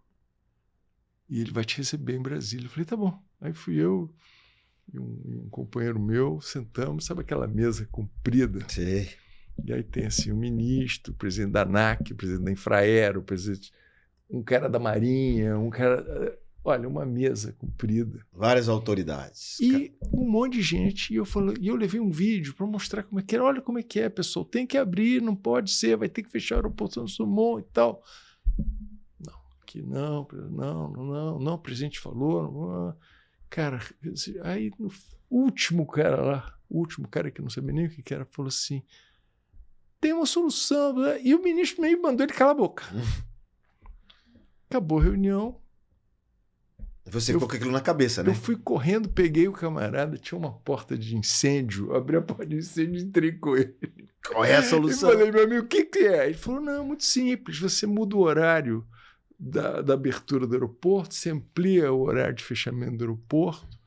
e ele vai te receber em Brasília. Eu falei, tá bom. Aí fui eu e um companheiro meu, sentamos, sabe aquela mesa comprida? Sim. E aí tem assim o ministro, o presidente da ANAC, o presidente da Infraero, um cara da Marinha, um cara... olha, uma mesa comprida. Várias autoridades. E um monte de gente. E eu levei um vídeo para mostrar como é que era. Olha como é que é, pessoal. Tem que abrir, não pode ser, vai ter que fechar o aeroporto Santos Dumont e tal. Não, aqui não, o presidente falou. Não. Cara, aí no último cara lá, o último cara que não sabia nem o que era, falou assim: tem uma solução. E o ministro meio mandou ele calar a boca. Acabou a reunião. Você ficou com aquilo na cabeça, né? Eu fui correndo, peguei o camarada, tinha uma porta de incêndio, abri a porta de incêndio e entrei com ele. Qual é a solução? Eu falei, meu amigo, o que é? Ele falou, não, muito simples, você muda o horário da abertura do aeroporto, você amplia o horário de fechamento do aeroporto,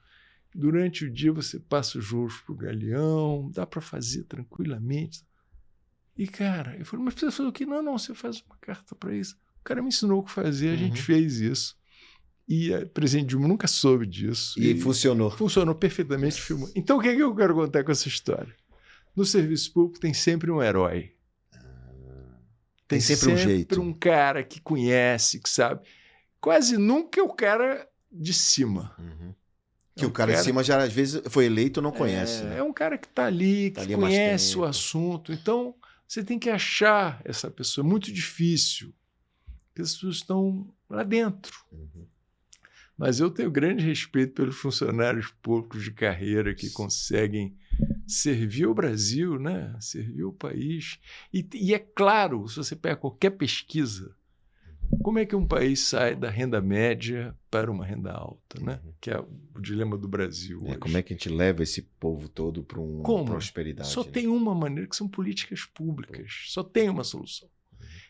durante o dia você passa os voos para o Galeão, dá para fazer tranquilamente. E, cara, eu falei, mas precisa fazer o quê? Não, você faz uma carta para isso. O cara me ensinou o que fazer, a gente fez isso. E a presidente Dilma nunca soube disso. E funcionou. Funcionou perfeitamente. Filmou. Então, o que é que eu quero contar com essa história? No serviço público tem sempre um herói. Tem sempre um jeito. Sempre um cara que conhece, que sabe. Quase nunca é o cara de cima. Que o cara de cima já, às vezes, foi eleito ou não conhece. Né? É um cara que está ali, que conhece o assunto. Então, você tem que achar essa pessoa. É muito difícil. Porque as pessoas estão lá dentro. Mas eu tenho grande respeito pelos funcionários públicos de carreira que conseguem servir o Brasil, né? Servir o país. E é claro, se você pega qualquer pesquisa, como é que um país sai da renda média para uma renda alta, né? Que é o dilema do Brasil hoje. Como é que a gente leva esse povo todo para uma prosperidade? Só tem uma maneira, que são políticas públicas. Só tem uma solução.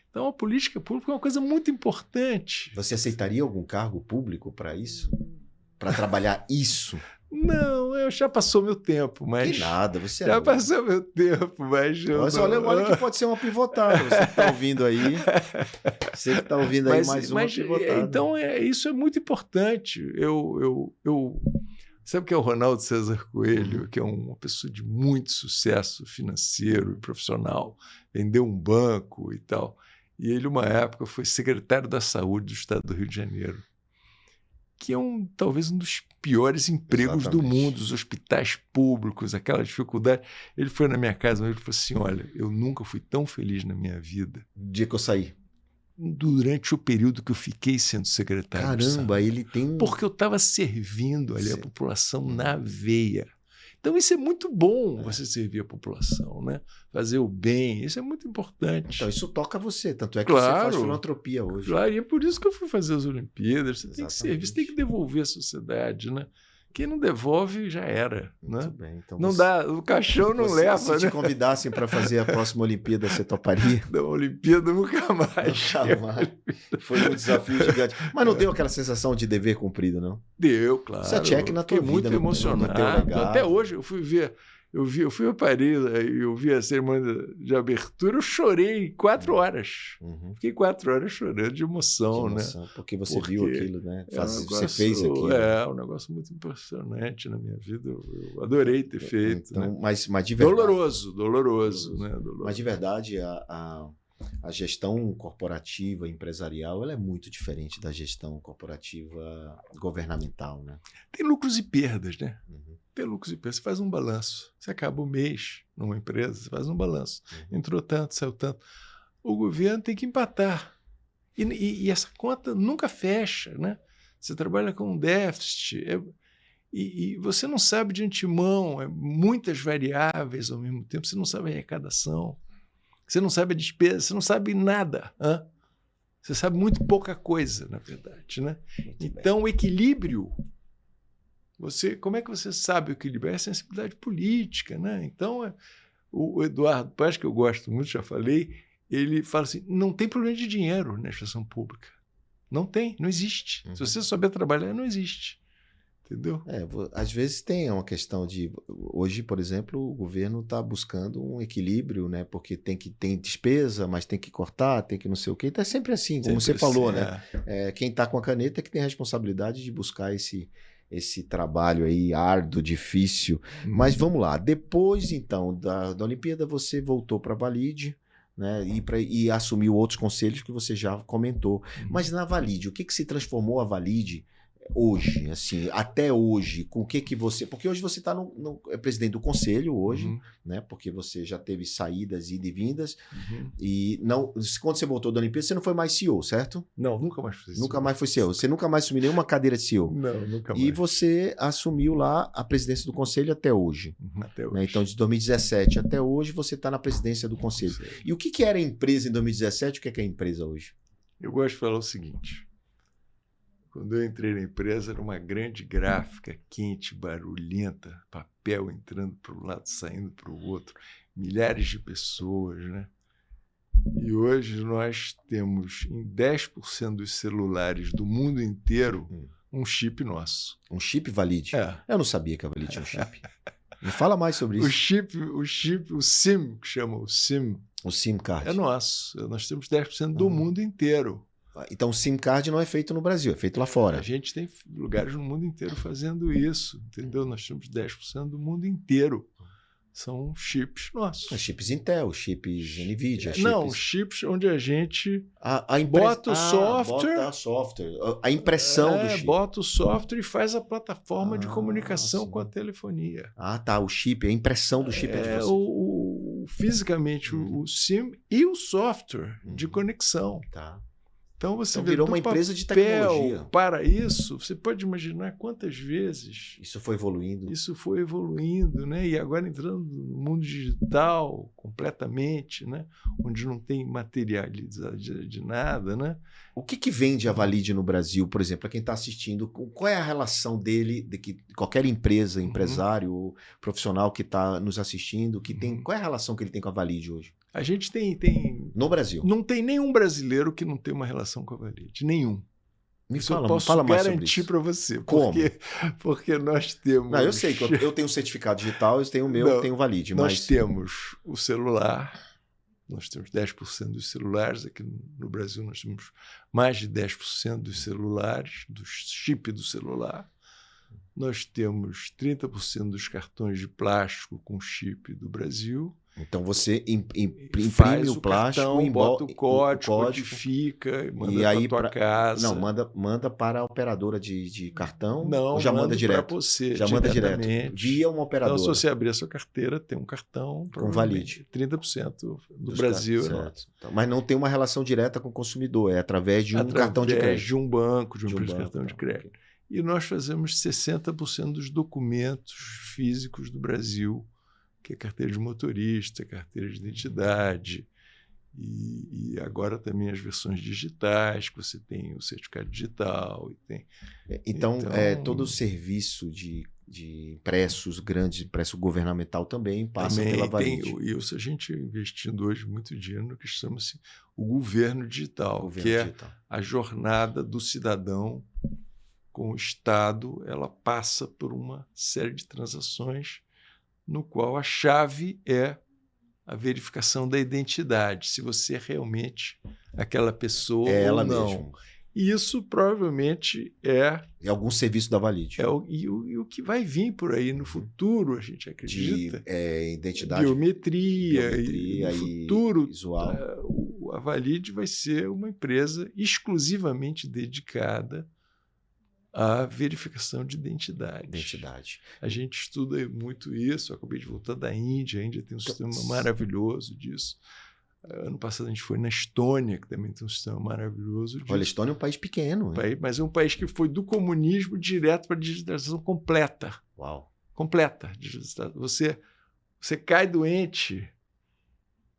Então, a política pública é uma coisa muito importante. Você aceitaria algum cargo público para isso? Para trabalhar isso? Não, já passou meu tempo, mas... Que nada, você já passou meu tempo, mas... Olha que pode ser uma pivotada, você que está ouvindo aí. Você que está ouvindo aí mais uma pivotada. Então, isso é muito importante. Sabe o que é o Ronaldo César Coelho, que é uma pessoa de muito sucesso financeiro e profissional, vendeu um banco e tal. E ele, uma época, foi secretário da Saúde do Estado do Rio de Janeiro, que é talvez um dos piores empregos do mundo, os hospitais públicos, aquela dificuldade. Ele foi na minha casa e falou assim, olha, eu nunca fui tão feliz na minha vida. No dia que eu saí. Durante o período que eu fiquei sendo secretário. Caramba, ele tem... Porque eu estava servindo ali a população na veia. Então, isso é muito bom, você servir a população, né? Fazer o bem, isso é muito importante. Então, isso toca você, tanto é que você faz filantropia hoje. Claro, e é por isso que eu fui fazer as Olimpíadas. Você tem que servir, você tem que devolver à sociedade, né? Quem não devolve, já era. Muito bem. Então não dá, o caixão não leva. Se te convidassem para fazer a próxima Olimpíada, você toparia? Da Olimpíada nunca mais. Nunca mais. Foi um desafio gigante. Mas não deu aquela sensação de dever cumprido, não? Deu, claro. Você check na tua vida. Muito emocionado. Até hoje eu fui ver. Eu fui a Paris, eu vi a cerimônia de abertura, eu chorei 4 horas. Fiquei 4 horas chorando de emoção, né? Porque você viu aquilo, né? Você fez aquilo. É um negócio muito impressionante na minha vida. Eu adorei ter feito. Então, né? mas de verdade. Doloroso, né? Mas de verdade, a gestão corporativa, empresarial, ela é muito diferente da gestão corporativa governamental, né? Tem lucros e perdas, né? Tem lucros e perdas. Você faz um balanço. Você acaba o mês numa empresa, você faz um balanço. Entrou tanto, saiu tanto. O governo tem que empatar. E essa conta nunca fecha, né? Você trabalha com um déficit. E você não sabe de antemão, muitas variáveis ao mesmo tempo. Você não sabe a arrecadação. Você não sabe a despesa, você não sabe nada. Você sabe muito pouca coisa, na verdade, né? Então, o equilíbrio, como é que você sabe o equilíbrio? É a sensibilidade política, né? Então, o Eduardo Paz, que eu gosto muito, já falei, ele fala assim, não tem problema de dinheiro na administração pública. Não tem, não existe. Se você souber trabalhar, não existe. Entendeu? Às vezes tem uma questão de... Hoje, por exemplo, o governo está buscando um equilíbrio, né? Porque tem despesa, mas tem que cortar, tem que não sei o quê. Então é sempre assim, como você falou, né? Quem está com a caneta é que tem a responsabilidade de buscar esse trabalho aí árduo, difícil. Mas vamos lá. Depois, então, da Olimpíada, você voltou para a Valide, né? E assumiu outros conselhos que você já comentou. Mas na Valide, o que se transformou a Valide hoje, assim, até hoje, com o que você... Porque hoje você está é presidente do conselho hoje, né? Porque você já teve saídas, idas e vindas. E não, quando você voltou da Olimpíada, você não foi mais CEO, certo? Não, nunca mais fui CEO. Nunca mais foi CEO. Você nunca mais assumiu nenhuma cadeira de CEO. Não, nunca mais. E você assumiu lá a presidência do conselho até hoje. Até hoje. Né? Então, de 2017 até hoje, você está na presidência do conselho. E o que era a empresa em 2017 e o que é a empresa hoje? Eu gosto de falar o seguinte. Quando eu entrei na empresa, era uma grande gráfica, quente, barulhenta, papel entrando para um lado, saindo para o outro, milhares de pessoas, né? E hoje nós temos em 10% dos celulares do mundo inteiro um chip nosso. Um chip Valide? É. Eu não sabia que a Valide tinha um chip. Me fala mais sobre isso. O SIM, que chama o SIM. O SIM card. É nosso. Nós temos 10% do mundo inteiro. Então o SIM card não é feito no Brasil, é feito lá fora. A gente tem lugares no mundo inteiro fazendo isso, entendeu? Nós temos 10% do mundo inteiro. São chips nossos. Chips Intel, chips NVIDIA. Não, chips onde a gente bota o software. Bota software. A impressão do chip. Bota o software e faz a plataforma de comunicação com a telefonia. Ah, tá. O chip, a impressão do chip é de você. Fisicamente, o SIM e o software de conexão. Tá. Então você virou uma empresa de tecnologia. Para isso, você pode imaginar quantas vezes isso foi evoluindo. Isso foi evoluindo, né? E agora entrando no mundo digital completamente, né? Onde não tem materialidade de nada, né? O que vende a Valide no Brasil, por exemplo, para quem está assistindo? Qual é a relação dele, de que qualquer empresa, empresário ou profissional que está nos assistindo, qual é a relação que ele tem com a Valide hoje? A gente tem... No Brasil? Não tem nenhum brasileiro que não tem uma relação com a Valide. Nenhum. Eu posso garantir para você. Como? Porque nós temos... Não, eu sei que eu tenho um certificado digital, eu tenho o meu, eu tenho o Valide. Nós temos o celular, nós temos 10% dos celulares, aqui no Brasil nós temos mais de 10% dos celulares, do chip do celular. Nós temos 30% dos cartões de plástico com chip do Brasil. Então você imprime o plástico, cartão, bota o código, codifica, manda para tua casa. Não, manda para a operadora de cartão. Não, ou já manda direto. Você, já manda direto. Via uma operadora. Então, se você abrir a sua carteira, tem um cartão com Valide. 30% do Brasil. Certo. Então, mas não tem uma relação direta com o consumidor, é através de um cartão de crédito. Através de um banco, de um cartão de crédito. E nós fazemos 60% dos documentos físicos do Brasil, que é carteira de motorista, carteira de identidade, e agora também as versões digitais, que você tem o certificado digital. Então todo o serviço de impressos, grande impresso governamental também passa pela Valide. Isso a gente investindo hoje muito dinheiro no que chama-se o governo digital, é a jornada do cidadão com o Estado. Ela passa por uma série de transações no qual a chave é a verificação da identidade, se você é realmente aquela pessoa ou ela não. Mesmo. E isso provavelmente é algum serviço da Valide. E o que vai vir por aí no futuro, a gente acredita. Identidade. Biometria e no futuro, visual. A Valide vai ser uma empresa exclusivamente dedicada a verificação de identidade. A gente estuda muito isso. Eu acabei de voltar da Índia. A Índia tem um sistema maravilhoso disso. Ano passado a gente foi na Estônia, que também tem um sistema maravilhoso disso. Olha, a Estônia é um país pequeno. Mas é um país que foi do comunismo direto para a digitalização completa. Uau! Completa. Você cai doente,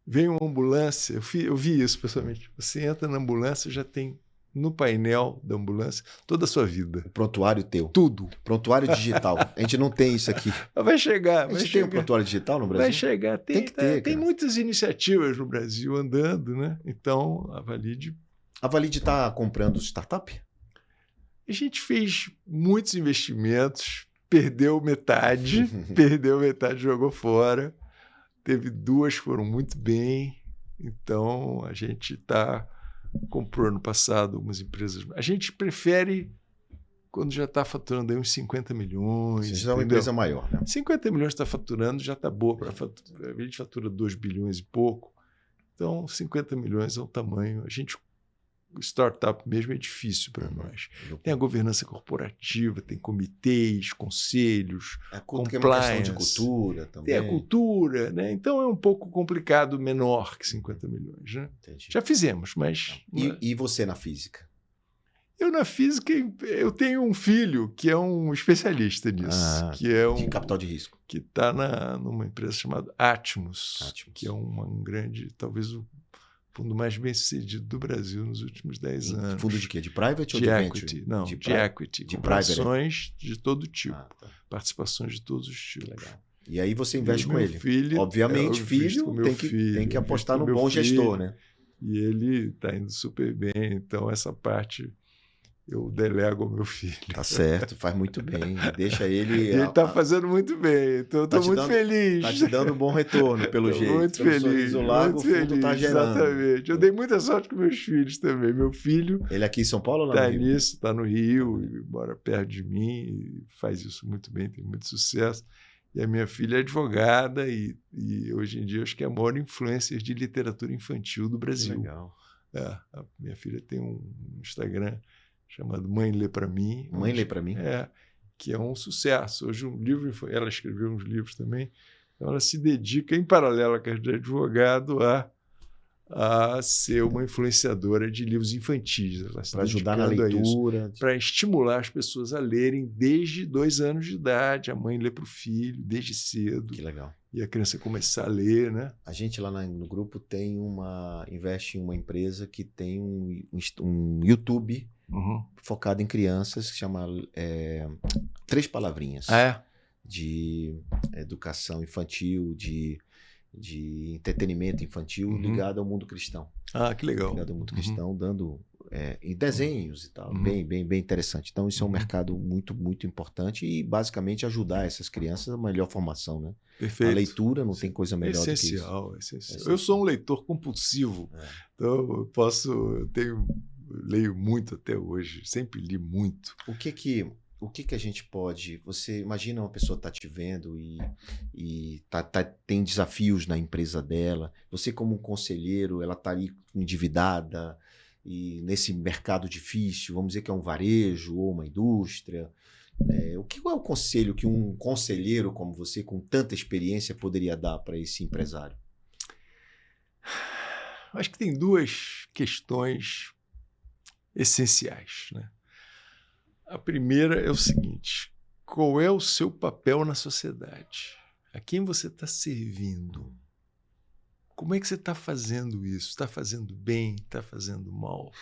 vem uma ambulância. Eu vi isso pessoalmente. Você entra na ambulância, já tem no painel da ambulância toda a sua vida. O prontuário teu. Tudo. Prontuário digital. A gente não tem isso aqui. Vai chegar. A gente tem um prontuário digital no Brasil? Vai chegar. Tem que ter. Tem muitas iniciativas no Brasil andando, né? Então, a Valide... A Valide está comprando startup? A gente fez muitos investimentos, perdeu metade, jogou fora. Teve 2 que foram muito bem. Então, a gente comprou no passado algumas empresas. A gente prefere quando já está faturando aí uns 50 milhões. Isso é uma empresa maior, né? 50 milhões está faturando, já está boa para faturar. A gente fatura 2 bilhões e pouco. Então, 50 milhões é o tamanho. A gente startup mesmo é difícil para nós. Tem a governança corporativa, tem comitês, conselhos, que é uma questão de cultura também. Tem a cultura, né? Então é um pouco complicado, menor que 50 milhões. Né? Já fizemos, mas... E você na física? Eu na física, eu tenho um filho que é um especialista nisso. Que é de capital de risco. Que está numa empresa chamada Atmos, que é um grande, talvez o fundo mais bem sucedido do Brasil nos últimos 10 anos. Fundo de quê? De private ou de equity? venture? Não, de equity. De participações de todo tipo. Participações de todos os tipos. Legal. E aí você investe com ele. Filho, obviamente, filho tem que apostar no bom gestor, né? E ele está indo super bem. Então, essa parte eu delego ao meu filho. Tá certo, faz muito bem. Deixa ele... Ele está fazendo muito bem. Então, eu estou muito feliz. Está te dando um bom retorno, pelo jeito. Muito feliz. O lago, o fundo está gerando. Exatamente. Eu dei muita sorte com meus filhos também. Meu filho... Ele aqui em São Paulo ou lá no Rio? Nisso, está no Rio, mora perto de mim, e faz isso muito bem, tem muito sucesso. E a minha filha é advogada e hoje em dia acho que é a maior influencer de literatura infantil do Brasil. Legal. A minha filha tem um Instagram chamado Mãe Lê Pra Mim. Mãe Lê Pra Mim? Que é um sucesso. Hoje ela escreveu uns livros também, então ela se dedica, em paralelo à carreira de advogado, a ser uma influenciadora de livros infantis. Para ajudar na leitura. Para estimular as pessoas a lerem desde 2 anos de idade. A mãe lê para o filho desde cedo. Que legal. E a criança começar a ler, né? A gente lá no grupo investe em uma empresa que tem um YouTube focado em crianças, que chama 3 palavrinhas. De educação infantil, de entretenimento infantil ligado ao mundo cristão. Que legal. Ligado ao mundo cristão, dando em desenhos e tal. Bem interessante. Então, isso é um mercado muito, muito importante e, basicamente, ajudar essas crianças a melhor formação, né? Perfeito. A leitura não tem coisa melhor do que isso. Essencial. Eu sou um leitor compulsivo. Então, leio muito até hoje. Sempre li muito. O que a gente pode... Você imagina uma pessoa tá te vendo e tem desafios na empresa dela. Você, como um conselheiro, ela tá ali endividada e nesse mercado difícil, vamos dizer que é um varejo ou uma indústria. Qual é o conselho que um conselheiro como você, com tanta experiência, poderia dar para esse empresário? Acho que tem 2 questões essenciais, né? A primeira é o seguinte: qual é o seu papel na sociedade? A quem você está servindo? Como é que você está fazendo isso? Está fazendo bem? Está fazendo mal?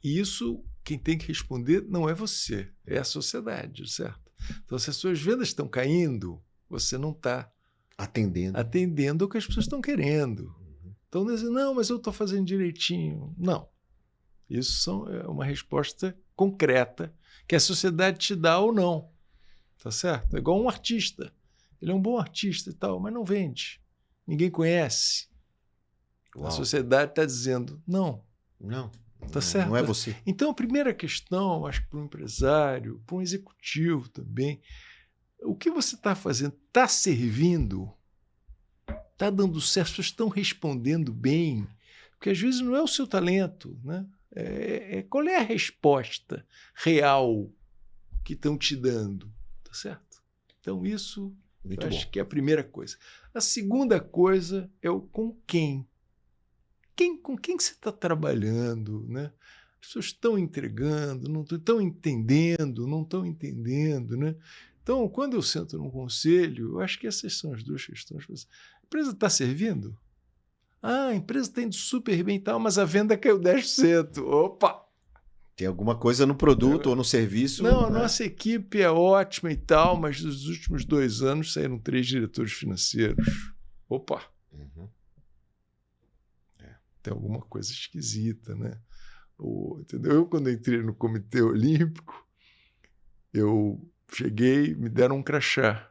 E isso, quem tem que responder não é você, é a sociedade, certo? Então, se as suas vendas estão caindo, você não está atendendo o que as pessoas estão querendo. Então, dizem, não, mas eu estou fazendo direitinho. Não. Isso é uma resposta concreta que a sociedade te dá ou não. Tá certo? É igual um artista. Ele é um bom artista e tal, mas não vende. Ninguém conhece. Uau. A sociedade está dizendo, não. Tá certo? Não é você. Então, a primeira questão, acho que para um empresário, para um executivo também, o que você está fazendo? Está servindo? Está dando certo? As pessoas estão respondendo bem? Porque às vezes não é o seu talento, né? Qual é a resposta real que estão te dando? Tá certo? Então, isso acho que é a primeira coisa. A segunda coisa é o com quem. Com quem você está trabalhando, né? As pessoas estão entregando, não estão entendendo, não estão entendendo, né? Então, quando eu sento num conselho, eu acho que essas são as 2 questões. A empresa está servindo? A empresa está indo super bem e tal, mas a venda caiu 10%. Opa! Tem alguma coisa no produto ou no serviço? Não, a nossa equipe é ótima e tal, mas nos últimos 2 anos saíram 3 diretores financeiros. Opa! Tem alguma coisa esquisita, né? Entendeu? Eu, quando entrei no Comitê Olímpico, eu cheguei, me deram um crachá.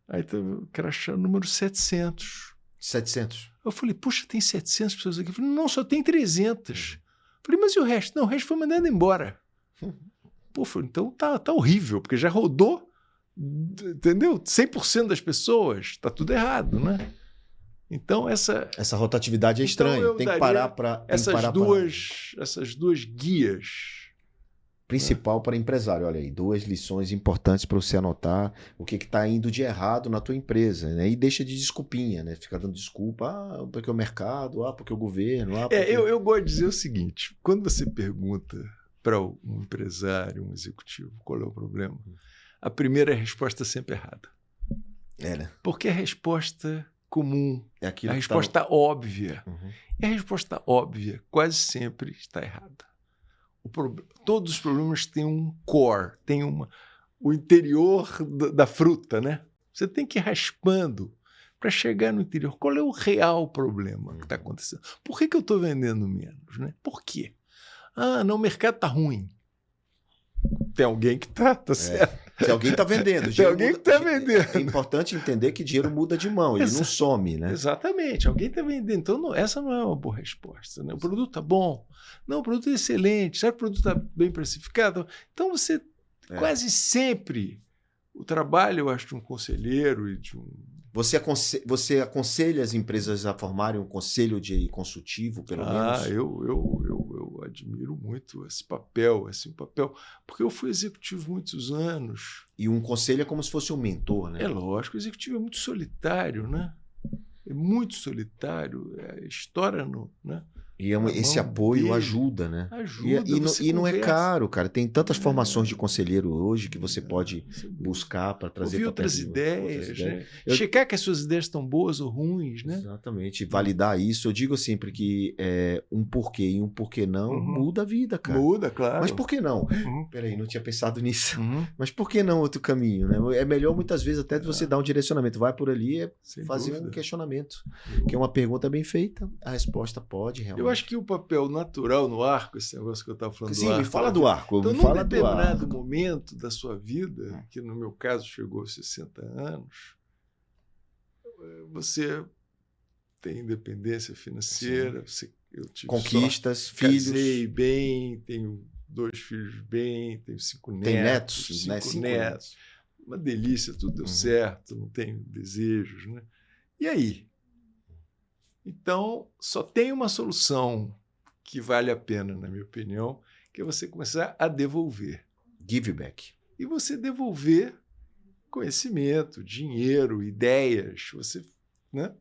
Aí teve o crachá número 700. 700? Eu falei, puxa, tem 700 pessoas aqui. Eu falei, não, só tem 300. Eu falei, mas e o resto? Não, o resto foi mandado embora. Pô, falei, então tá horrível, porque já rodou, entendeu? 100% das pessoas, tá tudo errado, né? Então, Essa rotatividade é estranha. eu Tem que daria parar para... essas duas guias. Principal para empresário. Olha aí, 2 lições importantes para você anotar o que está indo de errado na tua empresa, né? E deixa de desculpinha, né? Fica dando desculpa, porque o mercado, porque o governo, porque... Eu gosto de dizer o seguinte, quando você pergunta para um empresário, um executivo, qual é o problema, a primeira resposta é sempre errada. Né? Porque a resposta comum, é a resposta óbvia, e a resposta óbvia quase sempre está errada. Todos os problemas têm um core, tem o interior da fruta, né? Você tem que ir raspando para chegar no interior. Qual é o real problema que está acontecendo? Por que eu estou vendendo menos? Né? Por quê? Não, o mercado está ruim. Tem alguém que está certo. Se alguém está vendendo. Tem alguém que está vendendo. É importante entender que dinheiro muda de mão, ele não some, né? Exatamente, alguém está vendendo. Então, essa não é uma boa resposta. Né? O produto está bom. Não, o produto é excelente. Será que o produto está bem precificado? Então, você quase sempre... O trabalho, eu acho, de um conselheiro e de um... Você aconselha as empresas a formarem um conselho de consultivo, pelo menos? Eu admiro muito esse papel, porque eu fui executivo muitos anos. E um conselho é como se fosse um mentor, né? É lógico, o executivo é muito solitário, né? É muito solitário, estoura no... Né? E esse apoio dele ajuda, né? Ajuda. E não é caro, cara. Tem tantas formações de conselheiro hoje que você pode buscar para trazer ouvir outras ideias. Né? Checar que as suas ideias estão boas ou ruins, né? Exatamente. Validar isso. Eu digo sempre que um porquê e um porquê não muda a vida, cara. Muda, claro. Mas por que não? Peraí, não tinha pensado nisso. Mas por que não outro caminho, né? É melhor muitas vezes até você dar um direcionamento. Vai por ali, fazer um questionamento. Que é uma pergunta bem feita, a resposta pode realmente. Eu acho que o papel natural no arco, esse negócio que eu estava falando do arco... Sim, me fala do arco. Então, num determinado momento da sua vida, que no meu caso chegou aos 60 anos, você tem independência financeira, eu tive conquistas, sorte, filhos. Casei bem, tenho 2 filhos bem, tenho 5 netos. Tem netos? 5 netos. Uma delícia, tudo deu certo, não tenho desejos. Né? E aí? Então, só tem uma solução que vale a pena, na minha opinião, que é você começar a devolver. Give back. E você devolver conhecimento, dinheiro, ideias. Você, né?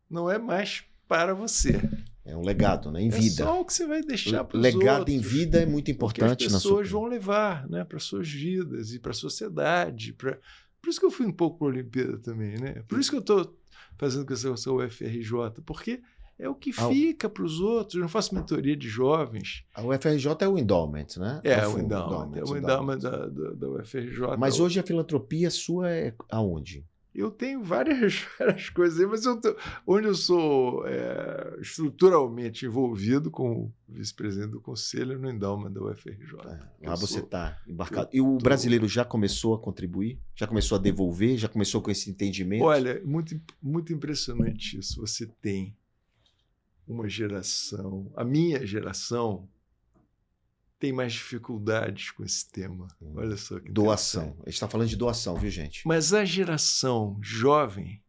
Não é mais para você. É um legado, né? Em vida. É só o que você vai deixar para os outros. Legado em vida é muito importante. As pessoas vão levar, né, para suas vidas e para a sociedade. Por isso que eu fui um pouco para a Olimpíada também. Né? Por isso que eu estou fazendo com essa UFRJ, porque é o que fica para os outros. Eu não faço mentoria de jovens. A UFRJ é o endowment, né? É o endowment da UFRJ. Mas hoje a filantropia sua é aonde? Eu tenho várias coisas aí, mas onde eu sou estruturalmente envolvido como vice-presidente do conselho no endowment da UFRJ. Lá você está embarcado. E o brasileiro já começou a contribuir? Já começou a devolver? Já começou com esse entendimento? Olha, muito, muito impressionante isso. Você tem uma geração, a minha geração tem mais dificuldades com esse tema. Olha só que doação. A gente está falando de doação, viu, gente? Mas a geração jovem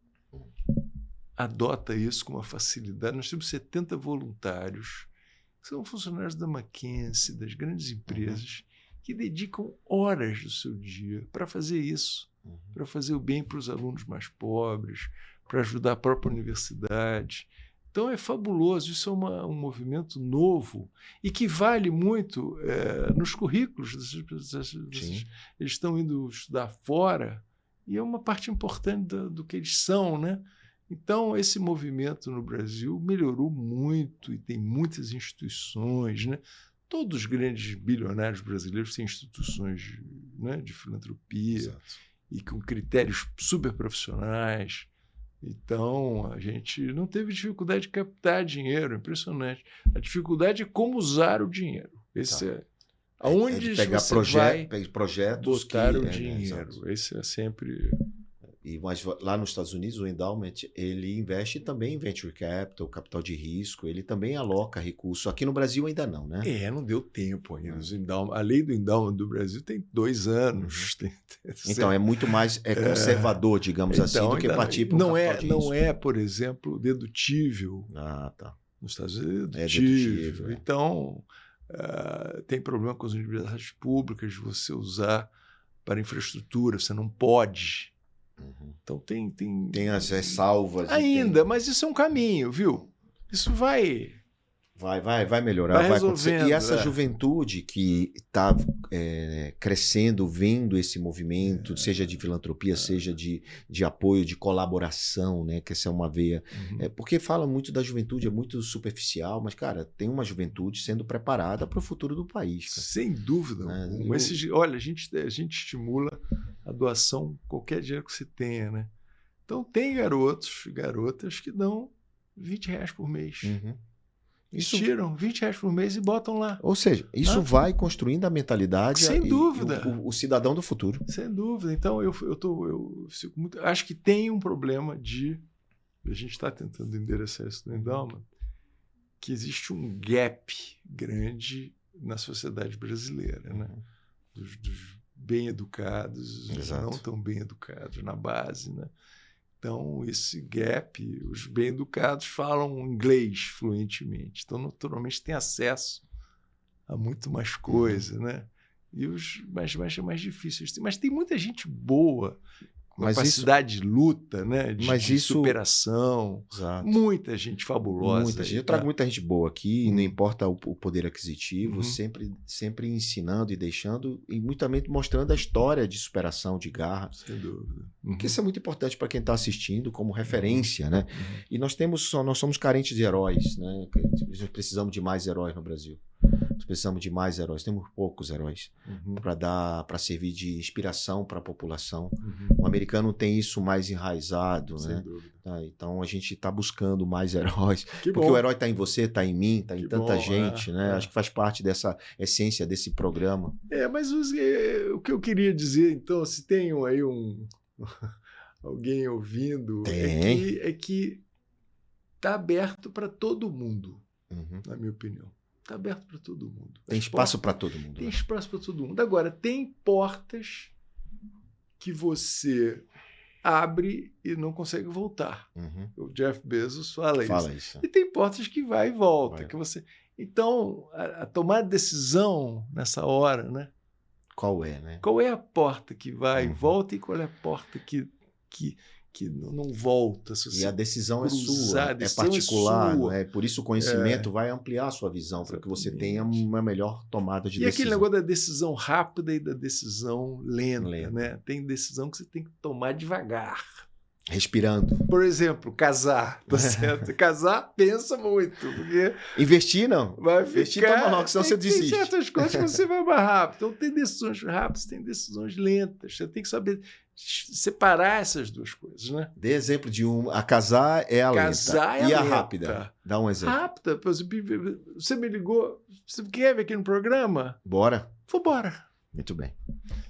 adota isso com uma facilidade. Nós temos 70 voluntários, que são funcionários da McKinsey, das grandes empresas, que dedicam horas do seu dia para fazer isso, para fazer o bem para os alunos mais pobres, para ajudar a própria universidade. Então é fabuloso, isso é um movimento novo e que vale muito nos currículos. Eles estão indo estudar fora e é uma parte importante do que eles são, né? Então esse movimento no Brasil melhorou muito e tem muitas instituições, né? Todos os grandes bilionários brasileiros têm instituições, né, de filantropia. Exato. E com critérios super profissionais. Então, a gente não teve dificuldade de captar dinheiro, impressionante. A dificuldade é como usar o dinheiro. Esse é aonde pegar você vai projetos botar o dinheiro. Esse é sempre... Mas lá nos Estados Unidos, o endowment, ele investe também em venture capital, capital de risco, ele também aloca recursos. Aqui no Brasil ainda não, né? Não deu tempo ainda. A lei do endowment do Brasil tem 2 anos. Então, é muito mais conservador, digamos assim, do que partir para um capital de risco. Não é, por exemplo, dedutível. Tá. Nos Estados Unidos é dedutível. Então, tem problema com as universidades públicas de você usar para infraestrutura, você não pode. Então tem as ressalvas ainda, mas isso é um caminho, viu? Isso vai melhorar, vai acontecer. E essa né? juventude que está crescendo, vendo esse movimento, seja de filantropia, seja de apoio, de colaboração, né? Que essa é uma veia. Porque fala muito da juventude, é muito superficial, mas, cara, tem uma juventude sendo preparada para o futuro do país. Cara. Sem dúvida. Olha, a gente estimula a doação qualquer dinheiro que você tenha, né? Então, tem garotos e garotas que dão R$20 por mês. Tiram R$20 por mês e botam lá. Ou seja, isso vai construindo a mentalidade. Sem dúvida. O cidadão do futuro. Sem dúvida. Então, eu fico muito. Acho que tem um problema de. A gente está tentando endereçar isso no endowment, que existe um gap grande na sociedade brasileira, né? Dos bem educados, não tão bem educados na base, né? Então, esse gap, os bem educados falam inglês fluentemente. Então, naturalmente, tem acesso a muito mais coisa, né? E os mais difíceis. Mas tem muita gente boa, com capacidade de luta, né? De superação. Exato. Muita gente fabulosa. Muita gente. Eu trago muita gente boa aqui, não importa o poder aquisitivo, sempre ensinando e deixando, e muitamente mostrando a história de superação, de garra. Sem dúvida. Porque isso é muito importante para quem está assistindo como referência, né? E nós somos carentes de heróis, né? Nós precisamos de mais heróis no Brasil. Nós precisamos de mais heróis. Temos poucos heróis para servir de inspiração para a população. O americano tem isso mais enraizado, sem né? Dúvida. Então a gente está buscando mais heróis. Que porque bom. o herói está em você, está em mim, está em tanta gente, né? É. Acho que faz parte dessa essência desse programa. Mas o que eu queria dizer, então, se tem aí alguém ouvindo, é que está aberto para todo mundo, na minha opinião. Está aberto para todo mundo. Tem espaço para todo mundo. Tem espaço para todo mundo. Agora, tem portas que você abre e não consegue voltar. O Jeff Bezos fala isso. E tem portas que vai e volta. Que você... Então, a tomar decisão nessa hora, né? Qual é, né? Qual é a porta que vai e volta e qual é a porta que não volta? E a decisão é sua, é particular. Né? Por isso o conhecimento vai ampliar a sua visão, para que você tenha uma melhor tomada de decisão. E aquele negócio da decisão rápida e da decisão lenta. Né? Tem decisão que você tem que tomar devagar. Respirando. Por exemplo, casar, tá certo? Casar, pensa muito. Porque investir, não. Investir toma logo, senão você desiste. Tem certas coisas que você vai mais rápido. Então, tem decisões rápidas, tem decisões lentas. Você tem que saber separar essas duas coisas, né? Dê exemplo de a casar é a lenta. E a rápida? Dá um exemplo. Rápida. Você me ligou, você quer vir aqui no programa? Bora. Vambora. Muito bem.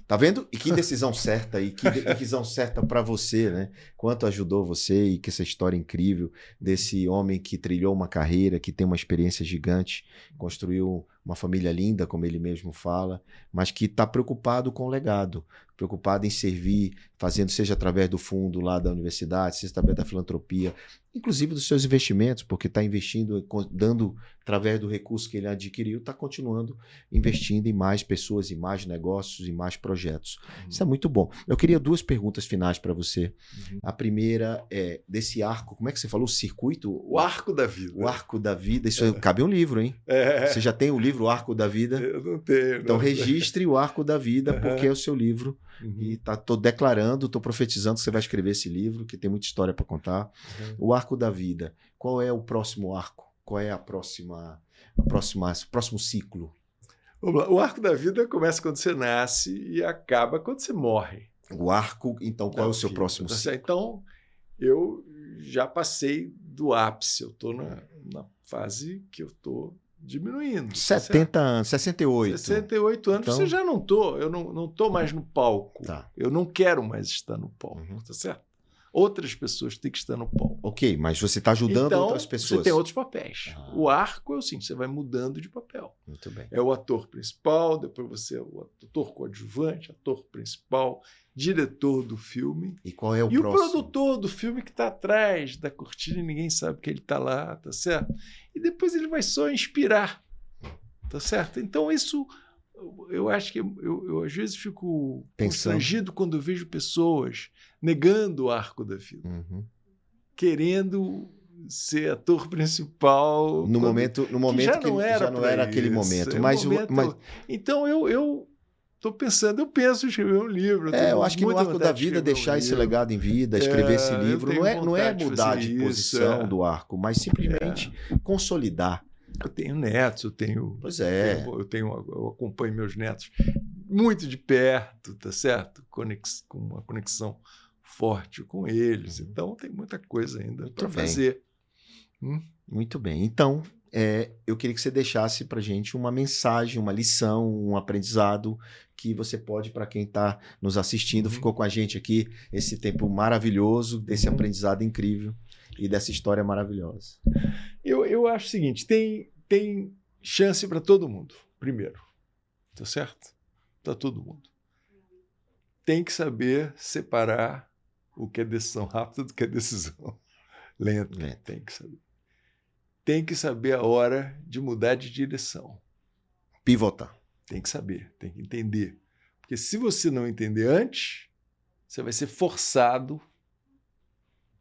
Tá vendo? E que decisão certa, e que decisão certa para você, né? Quanto ajudou você e que essa história incrível desse homem que trilhou uma carreira, que tem uma experiência gigante, construiu uma família linda, como ele mesmo fala, mas que está preocupado com o legado, preocupado em servir, fazendo seja através do fundo lá da universidade, seja através da filantropia, inclusive dos seus investimentos, porque está investindo, dando através do recurso que ele adquiriu, está continuando investindo em mais pessoas, em mais negócios, em mais projetos. Isso é muito bom. Eu queria 2 perguntas finais para você. A primeira é desse arco, como é que você falou? O circuito? O arco da vida. O arco da vida. Isso cabe um livro, hein? Você já tem o livro O Arco da Vida? Eu não tenho. Então registre o Arco da Vida, porque é o seu livro. E estou declarando, estou profetizando que você vai escrever esse livro, que tem muita história para contar. O Arco da Vida. Qual é o próximo arco? Qual é o próximo ciclo? O arco da vida começa quando você nasce e acaba quando você morre. O arco, então, qual é o seu próximo ciclo? Então, eu já passei do ápice. Eu estou na fase que eu estou diminuindo. 70 anos, 68. 68 anos, então... você já não estou. Eu não estou mais no palco. Tá. Eu não quero mais estar no palco, tá certo? Outras pessoas têm que estar no palco. Ok, mas você está ajudando Então, outras pessoas. você tem outros papéis. Ah. O arco é o seguinte, você vai mudando de papel. Muito bem. É o ator principal, depois você é o ator coadjuvante, ator principal, diretor do filme. E qual é o E próximo? o produtor do filme que está atrás da cortina e ninguém sabe que ele está lá, tá certo? E depois ele vai só inspirar, tá certo? Então isso, eu acho que eu às vezes fico constrangido quando eu vejo pessoas negando o arco da vida, querendo ser ator principal no momento que já não era aquele momento, mas então eu estou pensando, eu penso em escrever um livro. Eu acho que no arco da vida deixar esse legado em vida, escrever esse livro, não é mudar de posição do arco, mas simplesmente consolidar. Eu tenho netos, Pois é. Eu acompanho meus netos muito de perto, tá certo? Com uma conexão forte com eles. Então tem muita coisa ainda para fazer. Muito bem. Então, eu queria que você deixasse para a gente uma mensagem, uma lição, um aprendizado que você pode, para quem está nos assistindo, ficou com a gente aqui esse tempo maravilhoso, desse aprendizado incrível e dessa história maravilhosa. Eu acho o seguinte, tem chance para todo mundo, primeiro. Tá certo? Para todo mundo. Tem que saber separar o que é decisão rápida do que é decisão lenta. Tem que saber. Tem que saber a hora de mudar de direção. Pivotar. Tem que saber, tem que entender. Porque se você não entender antes, você vai ser forçado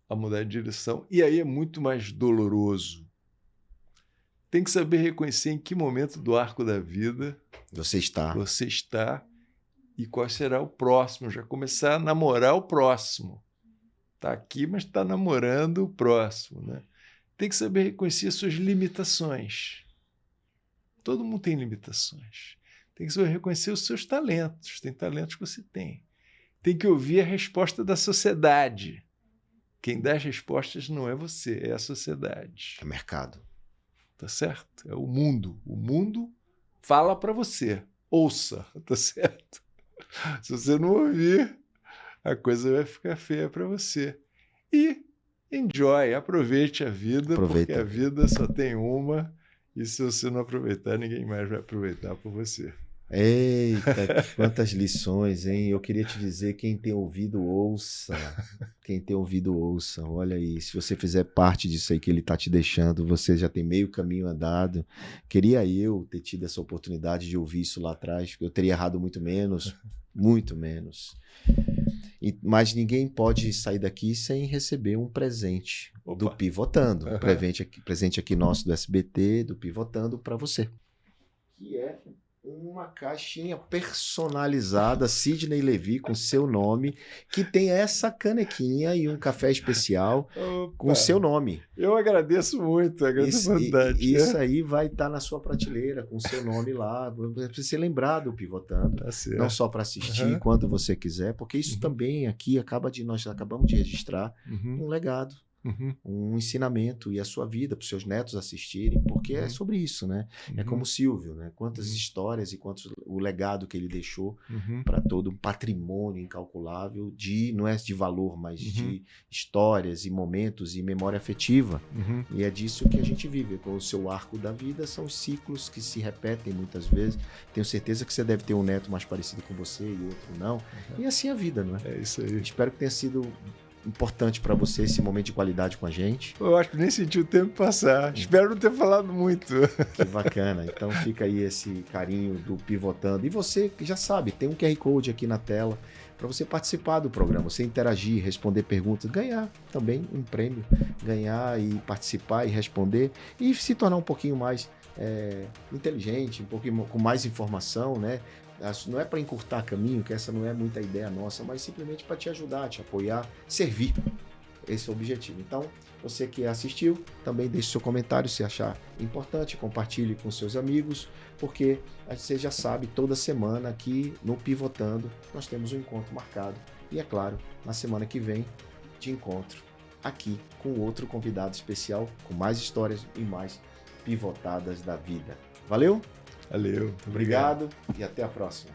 a mudar de direção. E aí é muito mais doloroso. Tem que saber reconhecer em que momento do arco da vida você está e qual será o próximo. Já começar a namorar o próximo. Está aqui, mas está namorando o próximo, né? Tem que saber reconhecer as suas limitações. Todo mundo tem limitações. Tem que saber reconhecer os seus talentos. Tem talentos que você tem. Tem que ouvir a resposta da sociedade. Quem dá as respostas não é você, é a sociedade. É o mercado. Tá certo? É o mundo. O mundo fala para você. Ouça, tá certo? Se você não ouvir, a coisa vai ficar feia para você. E enjoy, aproveite a vida, porque a vida só tem uma, e se você não aproveitar, ninguém mais vai aproveitar por você. Eita, quantas lições, hein? Eu queria te dizer, quem tem ouvido, ouça. Quem tem ouvido, ouça. Olha aí, se você fizer parte disso aí que ele está te deixando, você já tem meio caminho andado. Queria eu ter tido essa oportunidade de ouvir isso lá atrás, porque eu teria errado muito menos, muito menos. Mas ninguém pode sair daqui sem receber um presente do Pivotando. Presente aqui nosso do SBT, do Pivotando, para você. Que é uma caixinha personalizada, Sidney Levi, com seu nome, que tem essa canequinha e um café especial com seu nome. Eu agradeço muito, agradeço bastante. Isso aí vai estar na sua prateleira, com seu nome lá, para você ser lembrado Pivotando. Não só para assistir quando você quiser, porque isso também aqui nós acabamos de registrar um legado. Um ensinamento e a sua vida para os seus netos assistirem, porque é sobre isso, né? É como o Silvio, né? Quantas histórias e o legado que ele deixou para todo um patrimônio incalculável não é de valor, mas de histórias e momentos e memória afetiva. E é disso que a gente vive. Com o seu arco da vida, são ciclos que se repetem muitas vezes. Tenho certeza que você deve ter um neto mais parecido com você e outro não. E assim é a vida, não é? É isso aí. Espero que tenha sido importante para você esse momento de qualidade com a gente. Eu acho que nem senti o tempo passar. Espero não ter falado muito. Que bacana. Então fica aí esse carinho do Pivotando. E você já sabe, tem um QR Code aqui na tela para você participar do programa, você interagir, responder perguntas, ganhar também um prêmio, ganhar e participar e responder e se tornar um pouquinho mais inteligente, um pouquinho com mais informação, né? Não é para encurtar caminho, que essa não é muita ideia nossa, mas simplesmente para te ajudar, te apoiar, servir. Esse é o objetivo. Então, você que assistiu, também deixe seu comentário se achar importante, compartilhe com seus amigos, porque você já sabe, toda semana aqui no Pivotando, nós temos um encontro marcado. E é claro, na semana que vem, te encontro aqui com outro convidado especial, com mais histórias e mais pivotadas da vida. Valeu? Valeu. Obrigado e até a próxima.